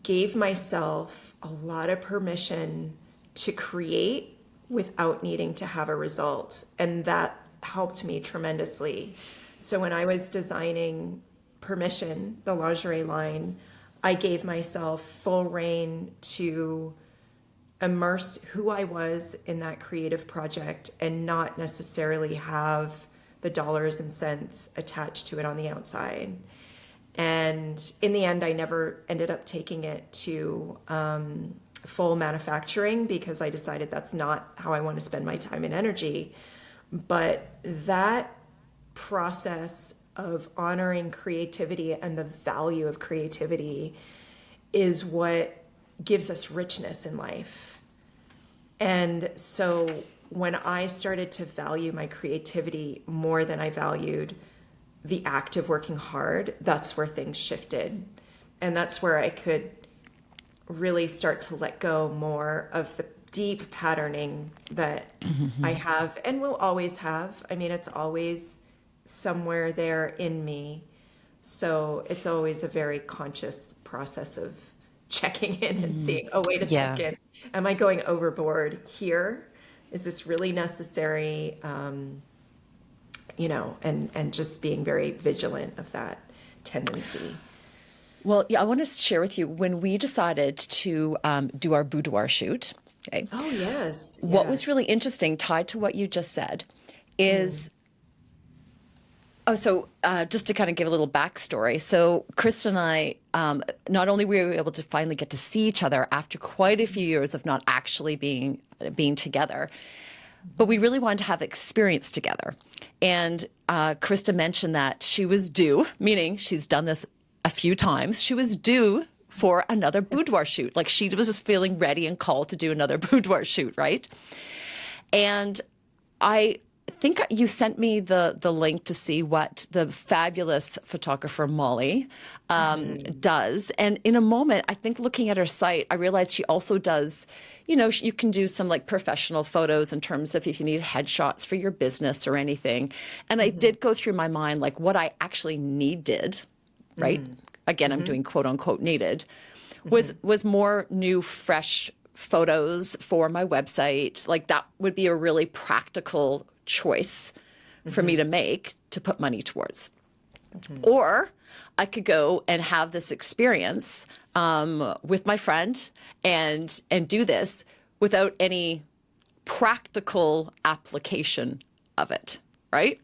Speaker 2: gave myself a lot of permission to create without needing to have a result. And that helped me tremendously. So when I was designing Permission, the lingerie line, I gave myself full rein to immerse who I was in that creative project and not necessarily have the dollars and cents attached to it on the outside. And in the end, I never ended up taking it to full manufacturing because I decided that's not how I want to spend my time and energy. But that process of honoring creativity and the value of creativity is what gives us richness in life. And so when I started to value my creativity more than I valued the act of working hard, that's where things shifted. And that's where I could really start to let go more of the deep patterning that I have and will always have. I mean, it's always somewhere there in me. So it's always a very conscious process of checking in and seeing, oh, wait a second, am I going overboard here? Is this really necessary? And just being very vigilant of that tendency.
Speaker 1: Well, yeah, I want to share with you when we decided to do our boudoir shoot. Okay.
Speaker 2: Oh, yes.
Speaker 1: What was really interesting, tied to what you just said, is just to kind of give a little backstory. So Krista and I, not only were we able to finally get to see each other after quite a few years of not actually being together, but we really wanted to have experience together. And Krista mentioned that she was due, meaning she's done this a few times. She was due for another boudoir shoot. Like she was just feeling ready and called to do another boudoir shoot, right? And I think you sent me the link to see what the fabulous photographer Molly does. And in a moment, I think looking at her site, I realized she also does, you can do some like professional photos in terms of if you need headshots for your business or anything. And I did go through my mind, like what I actually needed, right? Again, I'm doing quote unquote needed, was more new, fresh photos for my website. Like that would be a really practical choice for me to make to put money towards. Or I could go and have this experience with my friend and do this without any practical application of it. Right?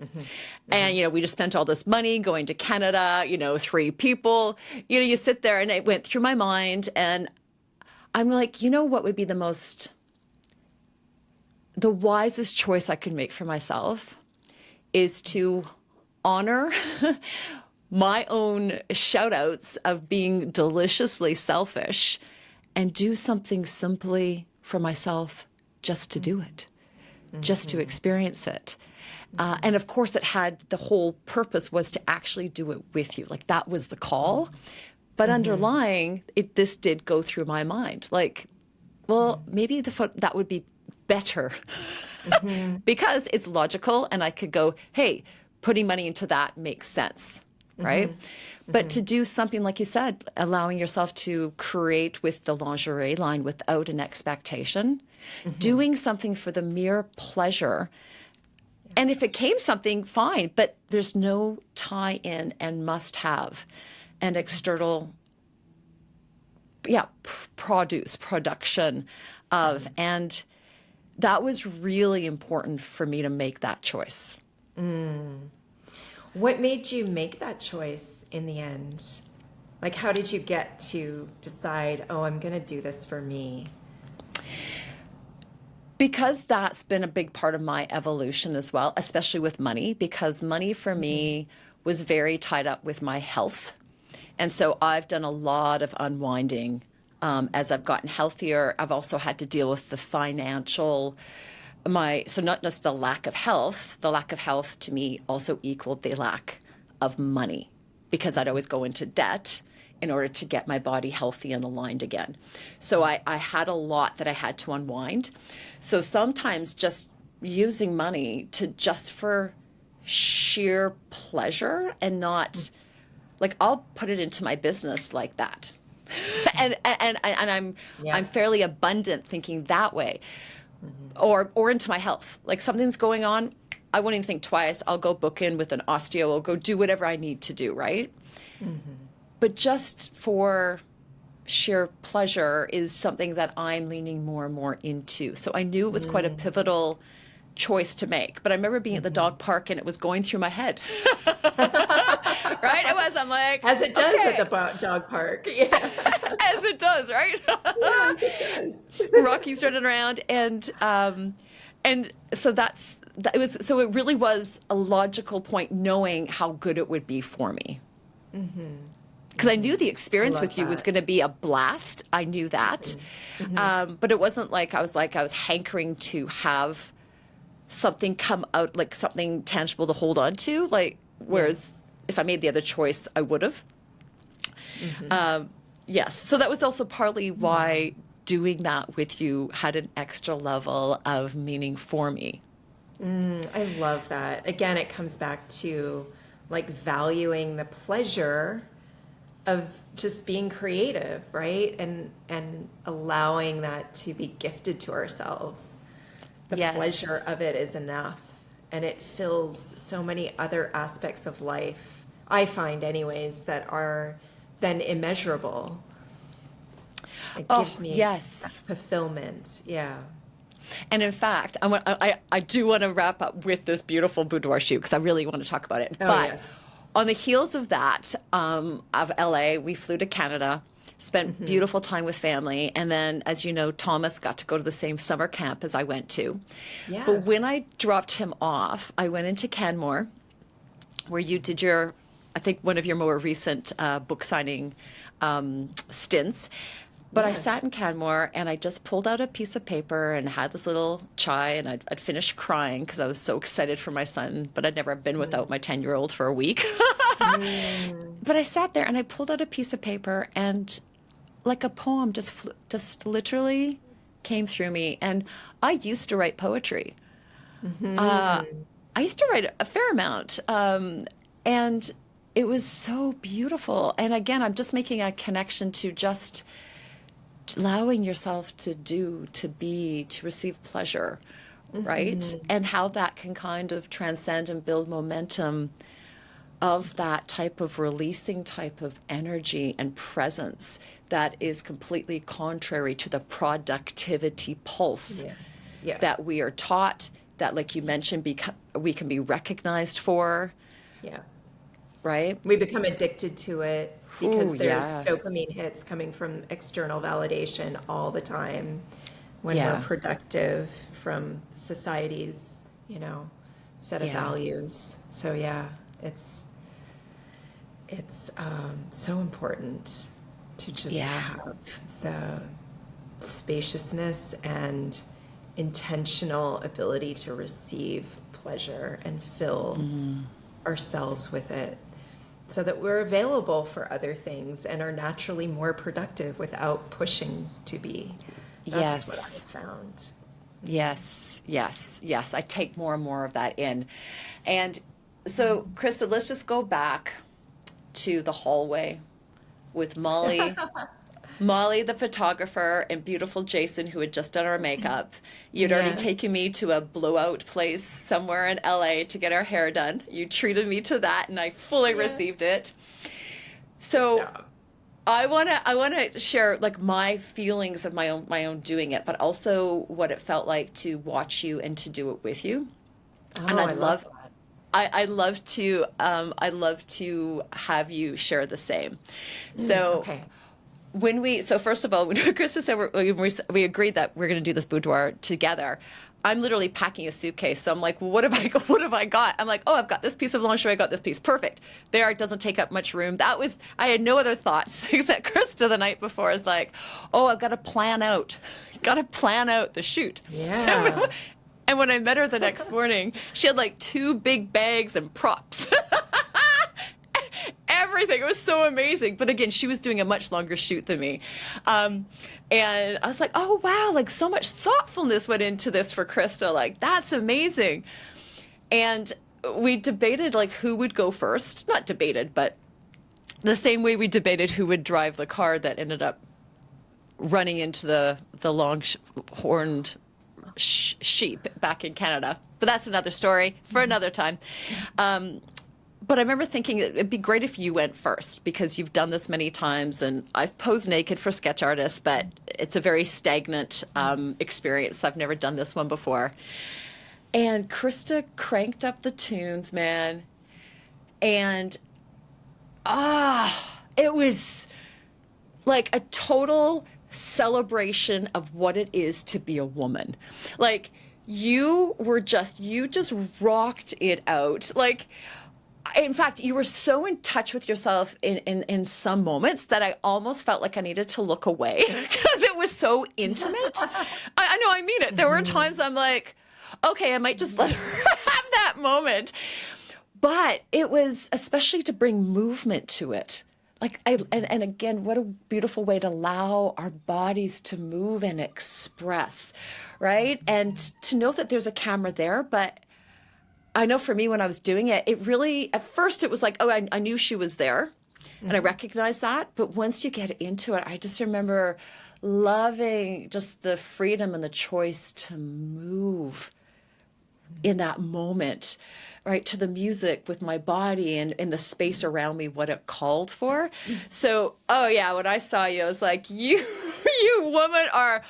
Speaker 1: And, we just spent all this money going to Canada, 3 people, you sit there and it went through my mind and I'm like, what would be the wisest choice I could make for myself is to honor my own shout outs of being deliciously selfish and do something simply for myself just to do it, just to experience it. And of course, the whole purpose was to actually do it with you. Like that was the call. But underlying, this did go through my mind. Like, well, maybe that would be better because it's logical and I could go, hey, putting money into that makes sense, right? But to do something, like you said, allowing yourself to create with the lingerie line without an expectation, doing something for the mere pleasure. And if it came something, fine, but there's no tie in and must have an external, production of. And that was really important for me to make that choice.
Speaker 2: What made you make that choice in the end? Like, how did you get to decide, oh, I'm going to do this for me?
Speaker 1: Because that's been a big part of my evolution as well, especially with money, because money for me was very tied up with my health. And so I've done a lot of unwinding as I've gotten healthier. I've also had to deal with the financial, so not just the lack of health to me also equaled the lack of money, because I'd always go into debt in order to get my body healthy and aligned again. So I had a lot that I had to unwind. So sometimes just using money just for sheer pleasure and not, like, I'll put it into my business like that. and I'm fairly abundant thinking that way. Or into my health. Like, something's going on, I won't even think twice. I'll go book in with an osteo. I'll go do whatever I need to do, right? But just for sheer pleasure is something that I'm leaning more and more into. So I knew it was quite a pivotal choice to make. But I remember being at the dog park and it was going through my head. Right? It was. I'm like,
Speaker 2: as it does at the dog park. Yeah.
Speaker 1: As it does, right?
Speaker 2: Yes, it does.
Speaker 1: Rocky's running around, and so it was. So it really was a logical point, knowing how good it would be for me. Because I knew the experience with you was going to be a blast. I knew that, but it wasn't like I was hankering to have something come out, like something tangible to hold on to. Like, whereas if I made the other choice, I would have. Yes. So that was also partly why doing that with you had an extra level of meaning for me.
Speaker 2: I love that. Again, it comes back to, like, valuing the pleasure of just being creative, right? And allowing that to be gifted to ourselves. The pleasure of it is enough. And it fills so many other aspects of life, I find anyways, that are then immeasurable. It gives me that fulfillment. Yeah.
Speaker 1: And in fact, I do want to wrap up with this beautiful boudoir shoot, because I really want to talk about it. On the heels of that, of LA, we flew to Canada, spent beautiful time with family. And then, as you know, Thomas got to go to the same summer camp as I went to. Yes. But when I dropped him off, I went into Canmore, where you did I think one of your more recent book signing stints. But I sat in Canmore and I just pulled out a piece of paper and had this little chai, and I'd finished crying because I was so excited for my son, but I'd never been without my 10-year-old for a week. But I sat there and I pulled out a piece of paper, and like a poem just literally came through me. And I used to write poetry. I used to write a fair amount. And it was so beautiful. And again, I'm just making a connection to just allowing yourself to do, to be, to receive pleasure, right? And how that can kind of transcend and build momentum of that type of releasing type of energy and presence that is completely contrary to the productivity pulse that we are taught, that, like you mentioned, we can be recognized for. Yeah. Right?
Speaker 2: We become addicted to it because there's dopamine hits coming from external validation all the time when we're productive from society's, set of values. So it's so important to just have the spaciousness and intentional ability to receive pleasure and fill ourselves with it, so that we're available for other things and are naturally more productive without pushing to be. That's what I found.
Speaker 1: Yes. I take more and more of that in. And so, Krista, let's just go back to the hallway with Molly, the photographer, and beautiful Jason, who had just done our makeup. You'd already
Speaker 2: Yeah.
Speaker 1: taken me to a blowout place somewhere in LA to get our hair done. You treated me to that, and I fully
Speaker 2: Yeah.
Speaker 1: received it.
Speaker 2: Good
Speaker 1: So
Speaker 2: job.
Speaker 1: I wanna share like my feelings of my own doing it, but also what it felt like to watch you and to do it with you. And
Speaker 2: Oh, I love that.
Speaker 1: I'd love to have you share the same.
Speaker 2: Mm,
Speaker 1: So
Speaker 2: okay.
Speaker 1: so first of all, when Krista said we agreed that we're going to do this boudoir together, I'm literally packing a suitcase. So I'm like, well, what have I got? I'm like, oh, I've got this piece of lingerie. I got this piece. Perfect. There, it doesn't take up much room. I had no other thoughts except Krista the night before is like, oh, I've got to plan out the shoot.
Speaker 2: Yeah.
Speaker 1: And when I met her the next morning, she had like two big bags and props. Everything. It was so amazing. But again, she was doing a much longer shoot than me. And I was like, oh, wow, like so much thoughtfulness went into this for Krista. Like, that's amazing. And we debated like who would go first. Not debated, but the same way we debated who would drive the car that ended up running into the long horned sheep back in Canada. But that's another story for another time. But I remember thinking it'd be great if you went first because you've done this many times, and I've posed naked for sketch artists, but it's a very stagnant experience. I've never done this one before. And Krista cranked up the tunes, man, and it was like a total celebration of what it is to be a woman. Like you just rocked it out. Like, in fact, you were so in touch with yourself in some moments that I almost felt like I needed to look away because it was so intimate. I know, I mean it. There were times I'm like, okay, I might just let her have that moment. But it was especially to bring movement to it. Like and again, what a beautiful way to allow our bodies to move and express, right? And to know that there's a camera there, but I know for me when I was doing it, it really, at first it was like, oh, I knew she was there and I recognized that. But once you get into it, I just remember loving just the freedom and the choice to move in that moment, right? To the music with my body and in the space around me, what it called for. So, oh yeah, when I saw you, I was like, you woman are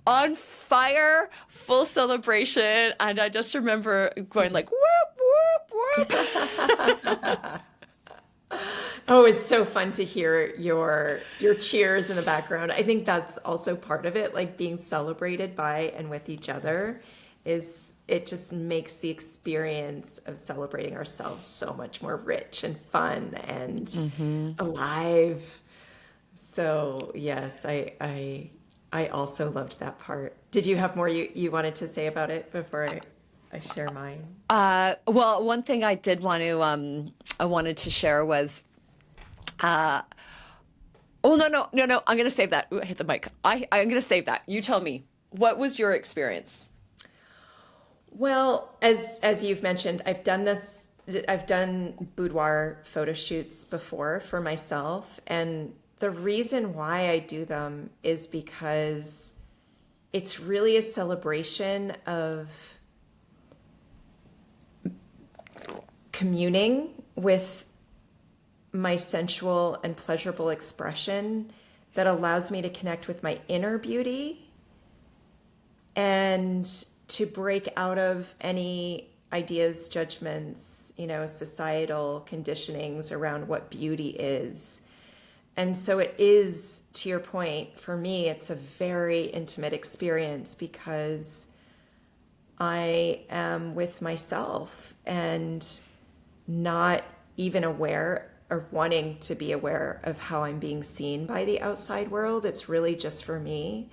Speaker 1: on fire, full celebration. And I just remember going like, whoop, whoop, whoop.
Speaker 2: Oh, it's so fun to hear your cheers in the background. I think that's also part of it, like being celebrated by and with each other is it just makes the experience of celebrating ourselves so much more rich and fun and alive. So yes, I also loved that part. Did you have more you wanted to say about it before I share mine?
Speaker 1: Well, one thing I wanted to share was, oh, no. I'm going to save that. Ooh, I hit the mic. I'm going to save that. You tell me, what was your experience?
Speaker 2: Well, as you've mentioned, I've done boudoir photo shoots before for myself, and the reason why I do them is because it's really a celebration of communing with my sensual and pleasurable expression that allows me to connect with my inner beauty and to break out of any ideas, judgments, societal conditionings around what beauty is. And so it is, to your point, for me, it's a very intimate experience because I am with myself and not even aware or wanting to be aware of how I'm being seen by the outside world. It's really just for me.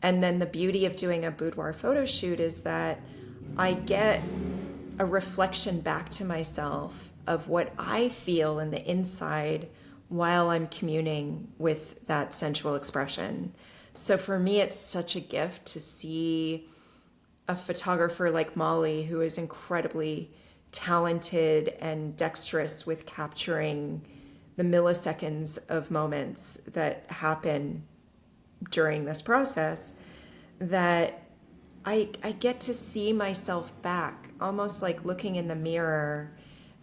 Speaker 2: And then the beauty of doing a boudoir photo shoot is that I get a reflection back to myself of what I feel in the inside while I'm communing with that sensual expression. So for me, it's such a gift to see a photographer like Molly, who is incredibly talented and dexterous with capturing the milliseconds of moments that happen during this process, that I get to see myself back, almost like looking in the mirror.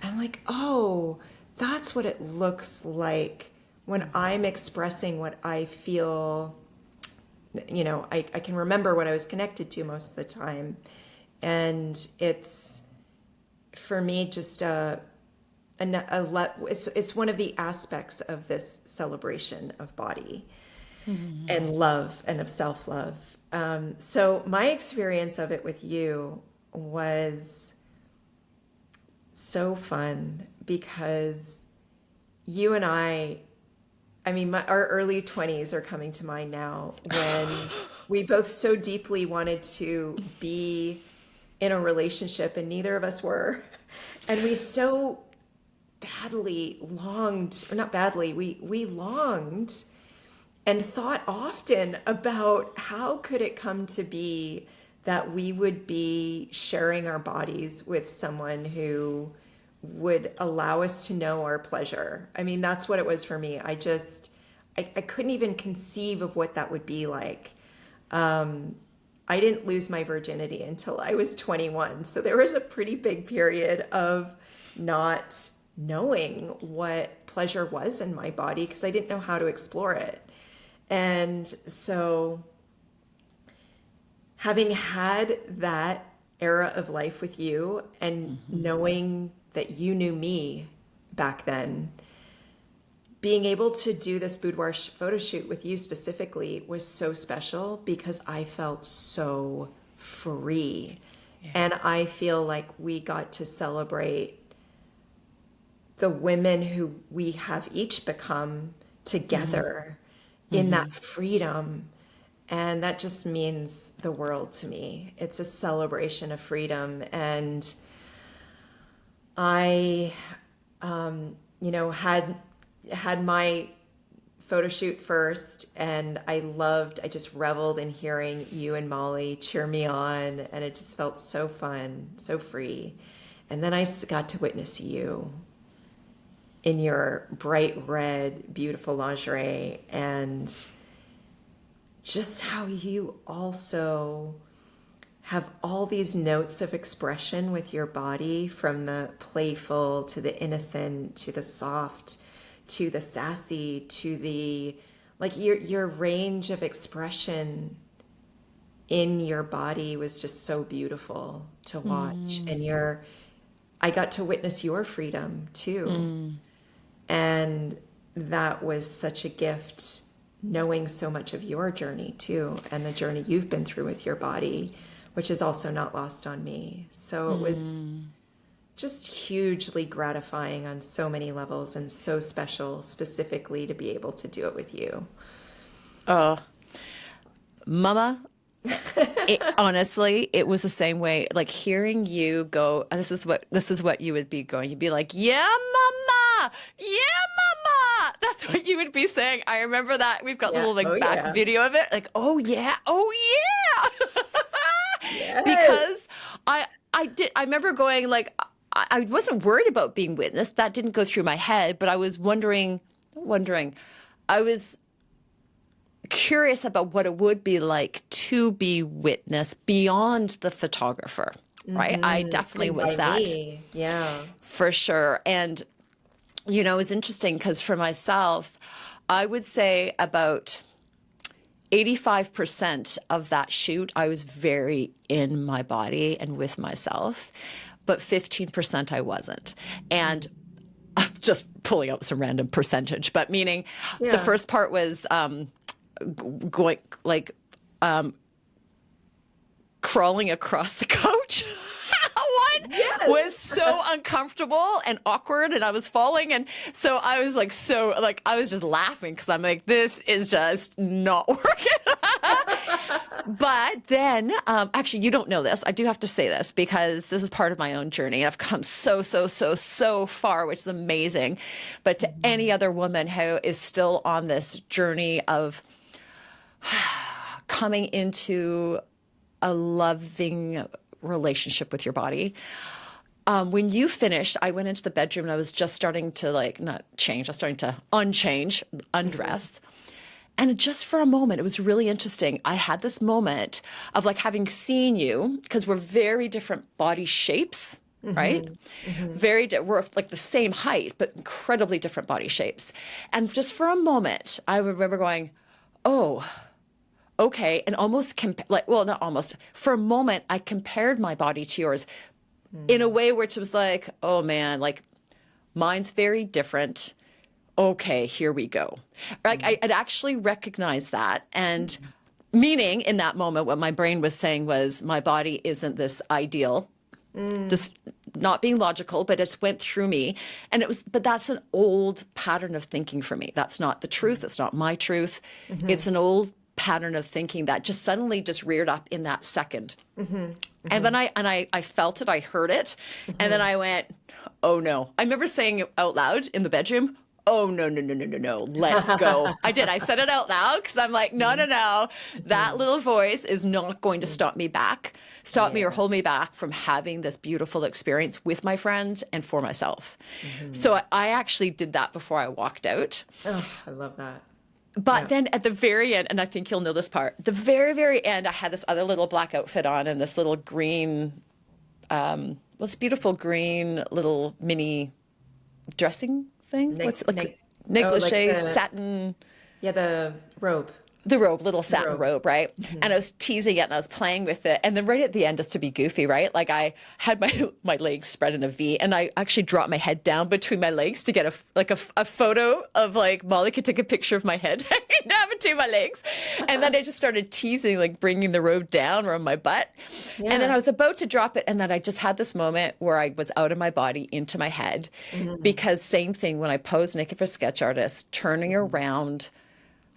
Speaker 2: And I'm like, oh, that's what it looks like when I'm expressing what I feel. I can remember what I was connected to most of the time. And it's, for me, just it's one of the aspects of this celebration of body and love and of self-love. So my experience of it with you was so fun, because you and I mean, our early 20s are coming to mind now, when we both so deeply wanted to be in a relationship and neither of us were. And we so badly longed, or not badly, we longed and thought often about how could it come to be that we would be sharing our bodies with someone who would allow us to know our pleasure. I mean, that's what it was for me. I couldn't even conceive of what that would be like. I didn't lose my virginity until I was 21. So there was a pretty big period of not knowing what pleasure was in my body, because I didn't know how to explore it. And so having had that era of life with you, and knowing that you knew me back then, being able to do this boudoir photo shoot with you specifically was so special, because I felt so free. Yeah. And I feel like we got to celebrate the women who we have each become together in that freedom. And that just means the world to me. It's a celebration of freedom. And I, had my photo shoot first, and I just reveled in hearing you and Molly cheer me on, and it just felt so fun, so free. And then I got to witness you in your bright red, beautiful lingerie, and just how you also have all these notes of expression with your body, from the playful to the innocent to the soft to the sassy to the, like, your range of expression in your body was just so beautiful to watch. And I got to witness your freedom too. And that was such a gift, knowing so much of your journey too, and the journey you've been through with your body, which is also not lost on me. So it was just hugely gratifying on so many levels, and so special specifically to be able to do it with you.
Speaker 1: Oh, Mama, honestly, it was the same way. Like, hearing you go, this is what you would be going. You'd be like, "Yeah, Mama, yeah, Mama." That's what you would be saying. I remember that. We've got little back video of it. Like, "Oh yeah, oh yeah,"
Speaker 2: Yes.
Speaker 1: because I remember going, like, I wasn't worried about being witnessed. That didn't go through my head, but I was wondering. I was curious about what it would be like to be witnessed beyond the photographer, right? I definitely was that.
Speaker 2: Yeah.
Speaker 1: For sure. And, it was interesting, because for myself, I would say about 85% of that shoot, I was very in my body and with myself, but 15% I wasn't. And I'm just pulling out some random percentage, but meaning the first part was going, like, crawling across the couch. One was so uncomfortable and awkward, and I was falling, and so I was like, I was just laughing, because I'm like, this is just not working. But then, actually, you don't know this. I do have to say this, because this is part of my own journey. I've come so far, which is amazing. But to any other woman who is still on this journey of coming into a loving relationship with your body, when you finished, I went into the bedroom and I was just starting to like, not change, I was starting to undress. And just for a moment, it was really interesting. I had this moment of like having seen you, because we're very different body shapes, right? We're like the same height, but incredibly different body shapes. And just for a moment, I remember going, oh, okay. And almost, well, not almost, for a moment, I compared my body to yours in a way which was like, oh man, like mine's very different. Okay, here we go. Like I'd actually recognized that. And meaning in that moment, what my brain was saying was my body isn't this ideal, just not being logical, but it went through me. And but that's an old pattern of thinking for me. That's not the truth. It's not my truth. It's an old pattern of thinking that just suddenly just reared up in that second. And then I felt it, I heard it. And then I went, oh no. I remember saying it out loud in the bedroom, oh, no, let's go. I did. I said it out loud because I'm like, no. That little voice is not going to stop me or hold me back from having this beautiful experience with my friend and for myself. So I actually did that before I walked out.
Speaker 2: Oh, I love that.
Speaker 1: But then at the very end, and I think you'll know this part, the very, very end, I had this other little black outfit on and this little green, this beautiful green little mini dressing thing. What's it like? Negligee, satin.
Speaker 2: Yeah, the robe.
Speaker 1: The robe, little satin robe, right? And I was teasing it and I was playing with it. And then right at the end, just to be goofy, right? Like I had my legs spread in a V and I actually dropped my head down between my legs to get a photo of like Molly could take a picture of my head down between my legs. And then I just started teasing, like bringing the robe down around my butt. Yeah. And then I was about to drop it. And then I just had this moment where I was out of my body into my head because same thing when I posed naked for sketch artists, turning around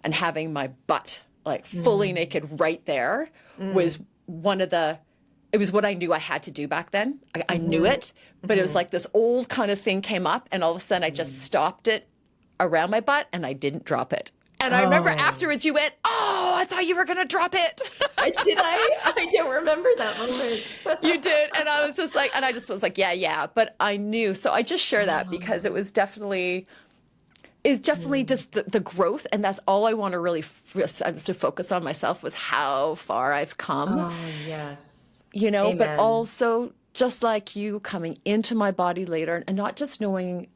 Speaker 1: and having my butt like fully naked right there was it was what I knew I had to do back then. I knew it, but it was like this old kind of thing came up and all of a sudden I just stopped it around my butt and I didn't drop it. And I remember afterwards you went, oh, I thought you were going to drop it.
Speaker 2: Did I? I don't remember that moment.
Speaker 1: You did. And I was just like, and I just was like, yeah. But I knew. So I just share that because it was definitely... It's definitely just the growth, and that's all I want to really to focus on myself was how far I've come.
Speaker 2: Oh, yes.
Speaker 1: Amen. But also just like you coming into my body later and not just knowing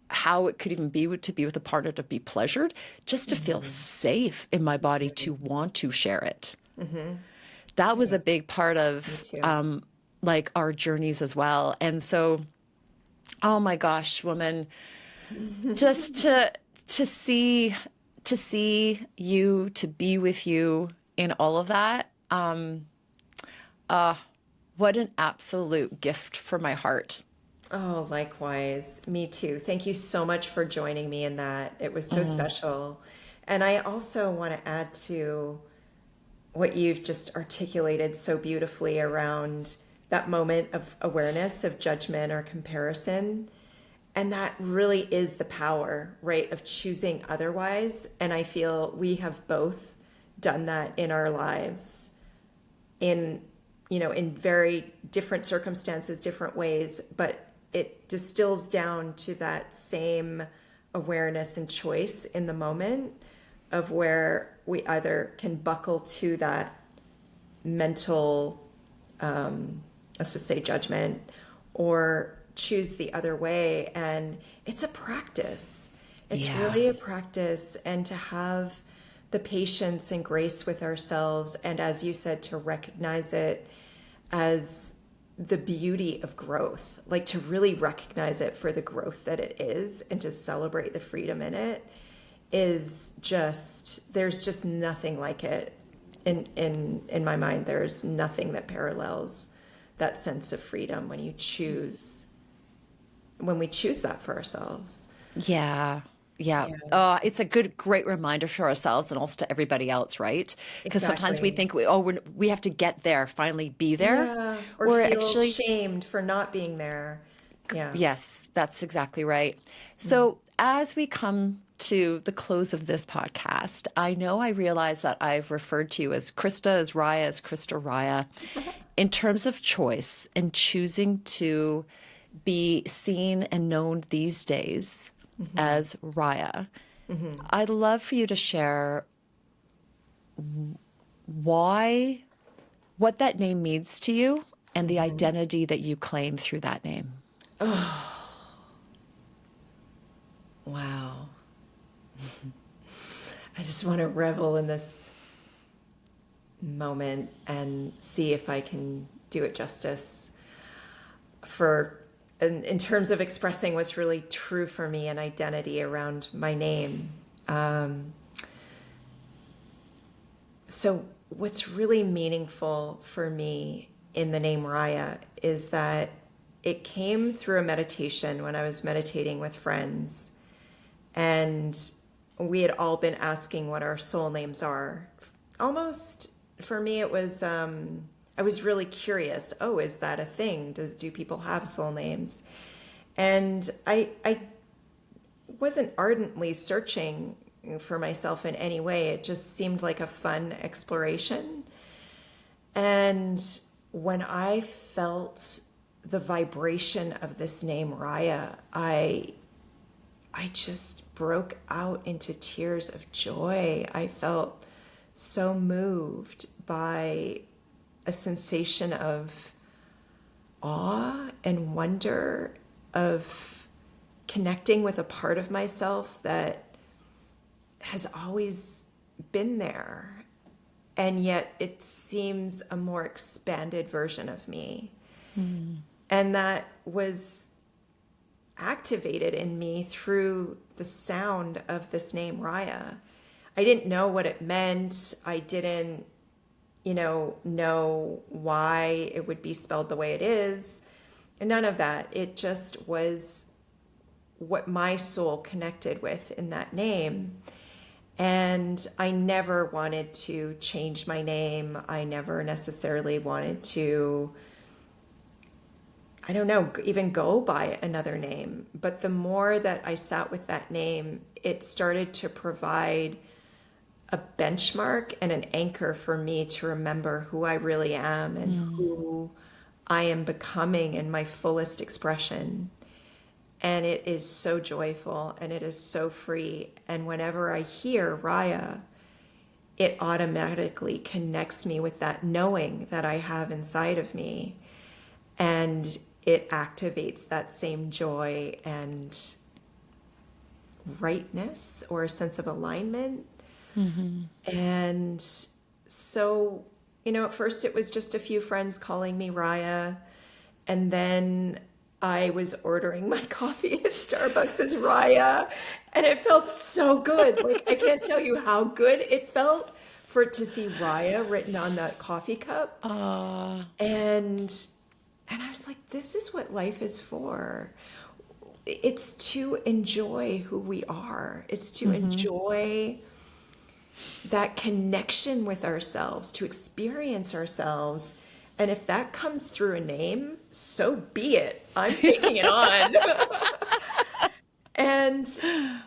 Speaker 1: how it could even be to be with a partner to be pleasured, just to feel safe in my body to want to share it. That was a big part of like our journeys as well. And so, oh my gosh, woman, just to see you, to be with you in all of that, what an absolute gift for my heart.
Speaker 2: Oh, likewise. Me too. Thank you so much for joining me in that. It was so special. And I also want to add to what you've just articulated so beautifully around that moment of awareness of judgment or comparison. And that really is the power, right, of choosing otherwise. And I feel we have both done that in our lives in very different circumstances, different ways, but it distills down to that same awareness and choice in the moment of where we either can buckle to that mental, let's just say judgment, or choose the other way. And it's a practice. It's really a practice. And to have the patience and grace with ourselves, and as you said, to recognize it as the beauty of growth, like to really recognize it for the growth that it is and to celebrate the freedom in it is just, there's just nothing like it in my mind. There's nothing that parallels that sense of freedom when we choose that for ourselves.
Speaker 1: Yeah. It's a great reminder for ourselves and also to everybody else, right? Because sometimes we think we have to get there, finally be there,
Speaker 2: or we're feel actually shamed for not being there. Yeah.
Speaker 1: Yes, that's exactly right. So as we come to the close of this podcast, I know I realize that I've referred to you as Krista, as Raya, as Krista Raya, in terms of choice and choosing to be seen and known these days as Raya. I'd love for you to share why, what that name means to you and the identity that you claim through that name.
Speaker 2: Wow. I just want to revel in this moment and see if I can do it justice in terms of expressing what's really true for me and identity around my name. So what's really meaningful for me in the name Raya is that it came through a meditation when I was meditating with friends, and we had all been asking what our soul names are. Almost for me, it was, I was really curious. Oh, is that a thing? Do people have soul names? And I wasn't ardently searching for myself in any way. It just seemed like a fun exploration. And when I felt the vibration of this name Raya, I just broke out into tears of joy. I felt so moved by a sensation of awe and wonder, of connecting with a part of myself that has always been there. And yet it seems a more expanded version of me. And that was activated in me through the sound of this name Raya. I didn't know what it meant. I didn't, know why it would be spelled the way it is. And none of that. It just was what my soul connected with in that name. And I never wanted to change my name. I never necessarily wanted to, even go by another name. But the more that I sat with that name, it started to provide a benchmark and an anchor for me to remember who I really am and who I am becoming in my fullest expression. And it is so joyful and it is so free. And whenever I hear Raya, it automatically connects me with that knowing that I have inside of me. And it activates that same joy and rightness or a sense of alignment. And so, at first it was just a few friends calling me Raya. And then I was ordering my coffee at Starbucks as Raya. And it felt so good. Like, I can't tell you how good it felt for it to see Raya written on that coffee cup. And I was like, this is what life is for. It's to enjoy who we are. It's to enjoy that connection with ourselves, to experience ourselves. And if that comes through a name, so be it. I'm taking it on. And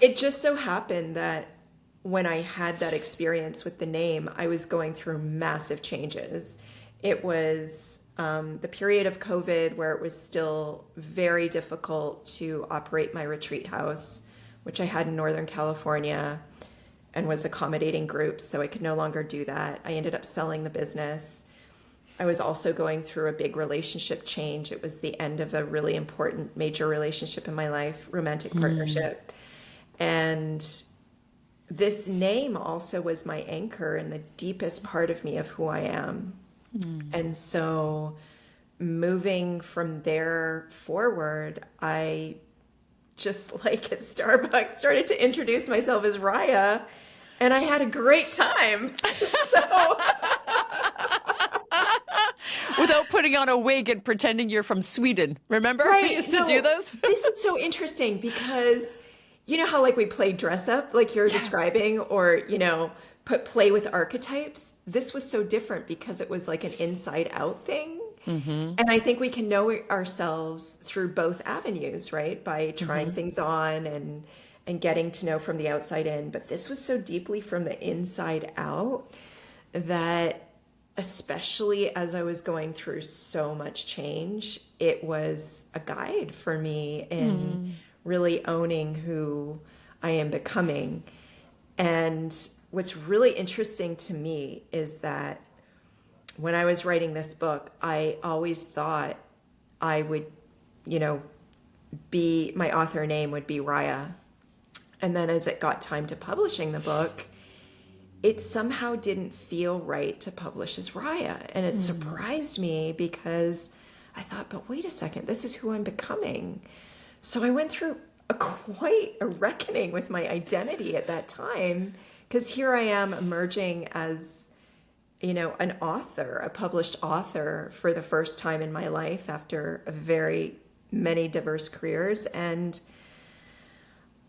Speaker 2: it just so happened that when I had that experience with the name, I was going through massive changes. It was the period of COVID where it was still very difficult to operate my retreat house, which I had in Northern California and was accommodating groups, so I could no longer do that. I ended up selling the business. I was also going through a big relationship change. It was the end of a really important major relationship in my life, romantic partnership. And this name also was my anchor in the deepest part of me of who I am. And so moving from there forward, I just like at Starbucks started to introduce myself as Raya, and I had a great time. So
Speaker 1: Without putting on a wig and pretending you're from Sweden. Remember?
Speaker 2: right,
Speaker 1: We used to do those.
Speaker 2: This is so interesting because you know how like we play dress up like you're describing, or play with archetypes. This was so different because it was like an inside out thing. And I think we can know ourselves through both avenues, right? By trying things on and getting to know from the outside in. But this was so deeply from the inside out that especially as I was going through so much change, it was a guide for me in really owning who I am becoming. And what's really interesting to me is that when I was writing this book, I always thought I would, my author name would be Raya. And then as it got time to publishing the book, it somehow didn't feel right to publish as Raya. And it surprised me because I thought, but wait a second, this is who I'm becoming. So I went through quite a reckoning with my identity at that time, because here I am emerging as, an author, a published author for the first time in my life after a very many diverse careers. And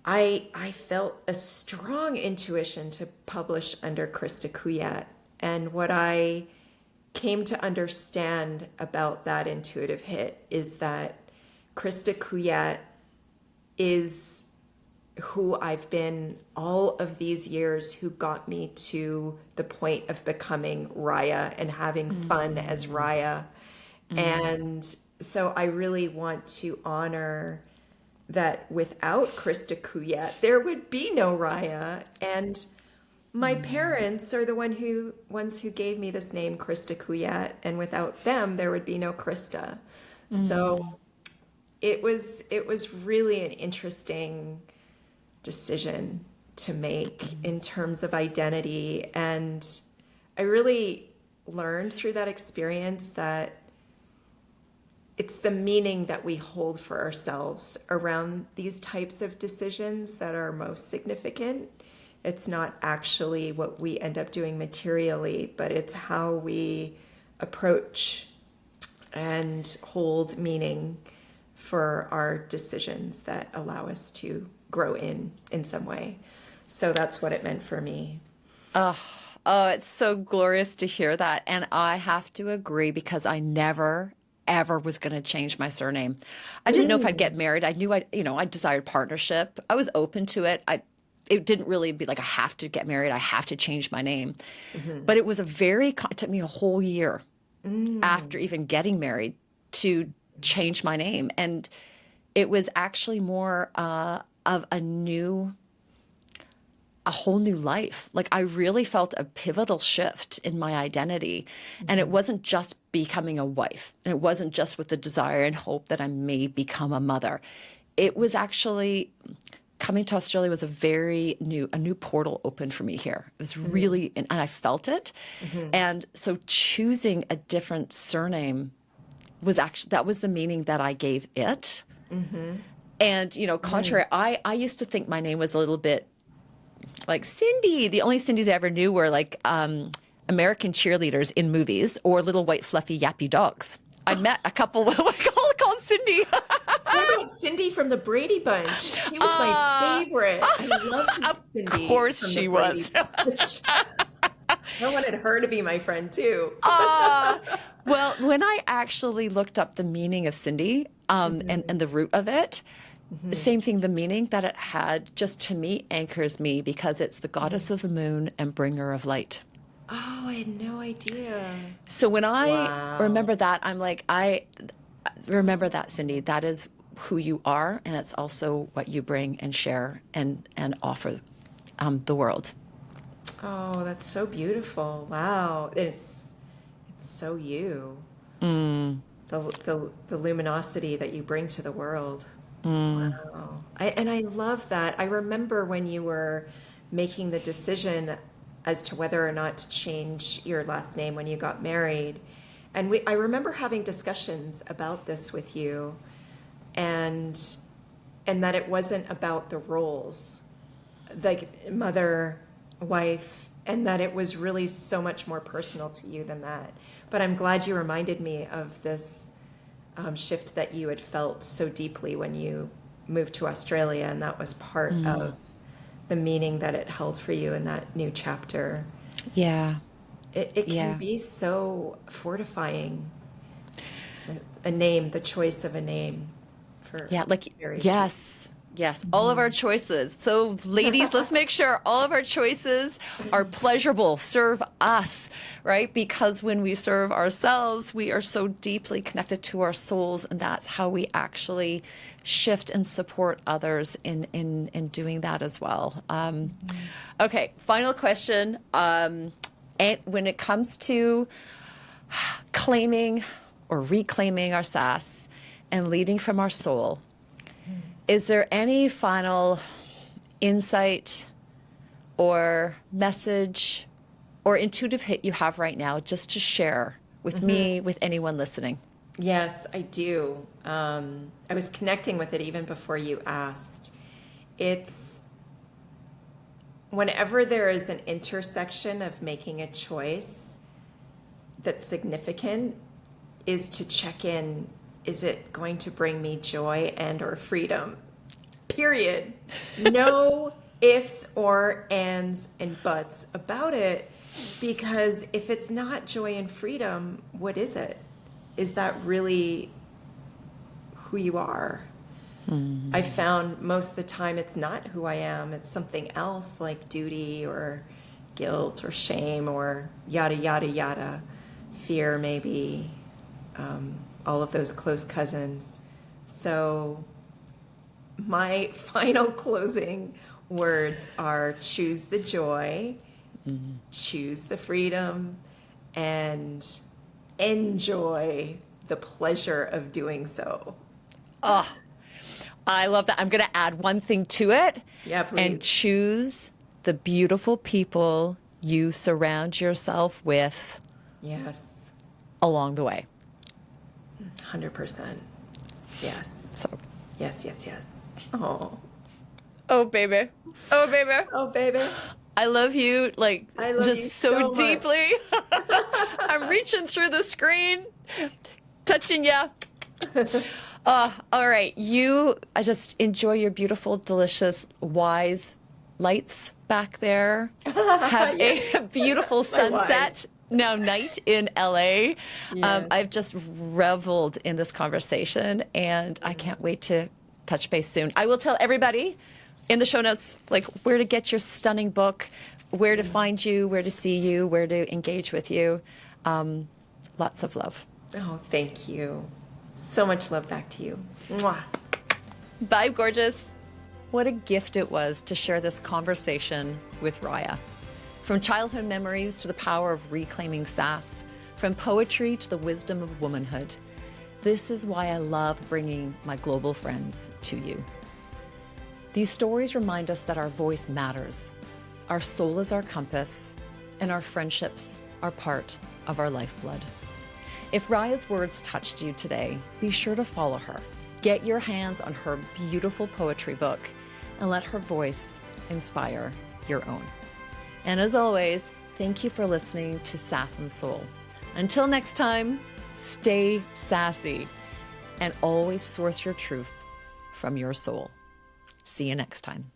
Speaker 2: I felt a strong intuition to publish under Krista Kujat. And what I came to understand about that intuitive hit is that Krista Kujat is who I've been all of these years, who got me to the point of becoming Raya and having fun as Raya. And so I really want to honor that without Krista Kujat, there would be no Raya. And my parents are the ones who gave me this name, Krista Kujat, and without them, there would be no Krista. So it was really an interesting decision to make in terms of identity. And I really learned through that experience that it's the meaning that we hold for ourselves around these types of decisions that are most significant. It's not actually what we end up doing materially, but it's how we approach and hold meaning for our decisions that allow us to grow in some way. So that's what it meant for me.
Speaker 1: Oh, it's so glorious to hear that. And I have to agree, because I never, ever was going to change my surname. I didn't know if I'd get married. I knew I desired partnership. I was open to it. It didn't really be like I have to get married, I have to change my name. But it was it took me a whole year after even getting married to change my name. And it was actually more of a whole new life. Like, I really felt a pivotal shift in my identity. And it wasn't just becoming a wife. And it wasn't just with the desire and hope that I may become a mother. It was actually coming to Australia was a new portal opened for me here. It was really, and I felt it. And so choosing a different surname that was the meaning that I gave it. And, contrary, I used to think my name was a little bit like Cindy. The only Cindys I ever knew were like American cheerleaders in movies or little white fluffy yappy dogs. I met a couple called Cindy.
Speaker 2: What about Cindy from the Brady Bunch? She was my favorite. I loved Cindy.
Speaker 1: Of course
Speaker 2: from
Speaker 1: she
Speaker 2: the
Speaker 1: was.
Speaker 2: Brady Bunch. I wanted her to be my friend too.
Speaker 1: Well, when I actually looked up the meaning of Cindy and the root of it, same thing, the meaning that it had just to me anchors me, because it's the goddess of the moon and bringer of light.
Speaker 2: Oh, I had no idea.
Speaker 1: So when I remember that, I'm like, I remember that, Cindy. That is who you are, and it's also what you bring and share and offer the world.
Speaker 2: Oh, that's so beautiful. Wow. It's so you. The luminosity that you bring to the world. Wow. I love that. I remember when you were making the decision as to whether or not to change your last name when you got married. And I remember having discussions about this with you, and that it wasn't about the roles, like mother, wife, and that it was really so much more personal to you than that. But I'm glad you reminded me of this shift that you had felt so deeply when you moved to Australia, and that was part of the meaning that it held for you in that new chapter.
Speaker 1: Yeah.
Speaker 2: It can be so fortifying, a name, the choice of a name for
Speaker 1: Yeah, like,
Speaker 2: various
Speaker 1: yes. Yes, all of our choices. So ladies, let's make sure all of our choices are pleasurable, serve us, right? Because when we serve ourselves, we are so deeply connected to our souls, and that's how we actually shift and support others in doing that as well. Okay, final question. And when it comes to claiming or reclaiming our sass and leading from our soul, is there any final insight or message or intuitive hit you have right now just to share with me, with anyone listening?
Speaker 2: Yes, I do. I was connecting with it even before you asked. It's whenever there is an intersection of making a choice that's significant, is to check in. Is it going to bring me joy and or freedom? Period. No ifs or ands and buts about it. Because if it's not joy and freedom, what is it? Is that really who you are? I found most of the time it's not who I am. It's something else like duty or guilt or shame or yada, yada, yada. Fear maybe. All of those close cousins. So my final closing words are choose the joy, choose the freedom, and enjoy the pleasure of doing so.
Speaker 1: Oh, I love that. I'm going to add one thing to it.
Speaker 2: Yeah, please.
Speaker 1: And choose the beautiful people you surround yourself with
Speaker 2: Yes.
Speaker 1: along the way.
Speaker 2: 100%. Yes.
Speaker 1: So,
Speaker 2: Yes, yes, yes. Oh.
Speaker 1: oh, baby. Oh, baby.
Speaker 2: Oh, baby.
Speaker 1: I love you, like,
Speaker 2: I love
Speaker 1: just
Speaker 2: you
Speaker 1: so
Speaker 2: so much.
Speaker 1: deeply. I'm reaching through the screen, touching ya. All right. I just enjoy your beautiful, delicious, wise lights back there. Have a beautiful sunset. Now night in LA.
Speaker 2: Yes.
Speaker 1: I've just reveled in this conversation, and I can't wait to touch base soon. I will tell everybody in the show notes, like, where to get your stunning book, where to find you, where to see you, where to engage with you. Lots of love.
Speaker 2: Oh, thank you. So much love back to you. Mwah.
Speaker 1: Bye, gorgeous. What a gift it was to share this conversation with Raya. From childhood memories to the power of reclaiming sass, from poetry to the wisdom of womanhood. This is why I love bringing my global friends to you. These stories remind us that our voice matters, our soul is our compass, and our friendships are part of our lifeblood. If Raya's words touched you today, be sure to follow her. Get your hands on her beautiful poetry book and let her voice inspire your own. And as always, thank you for listening to Sass and Soul. Until next time, stay sassy and always source your truth from your soul. See you next time.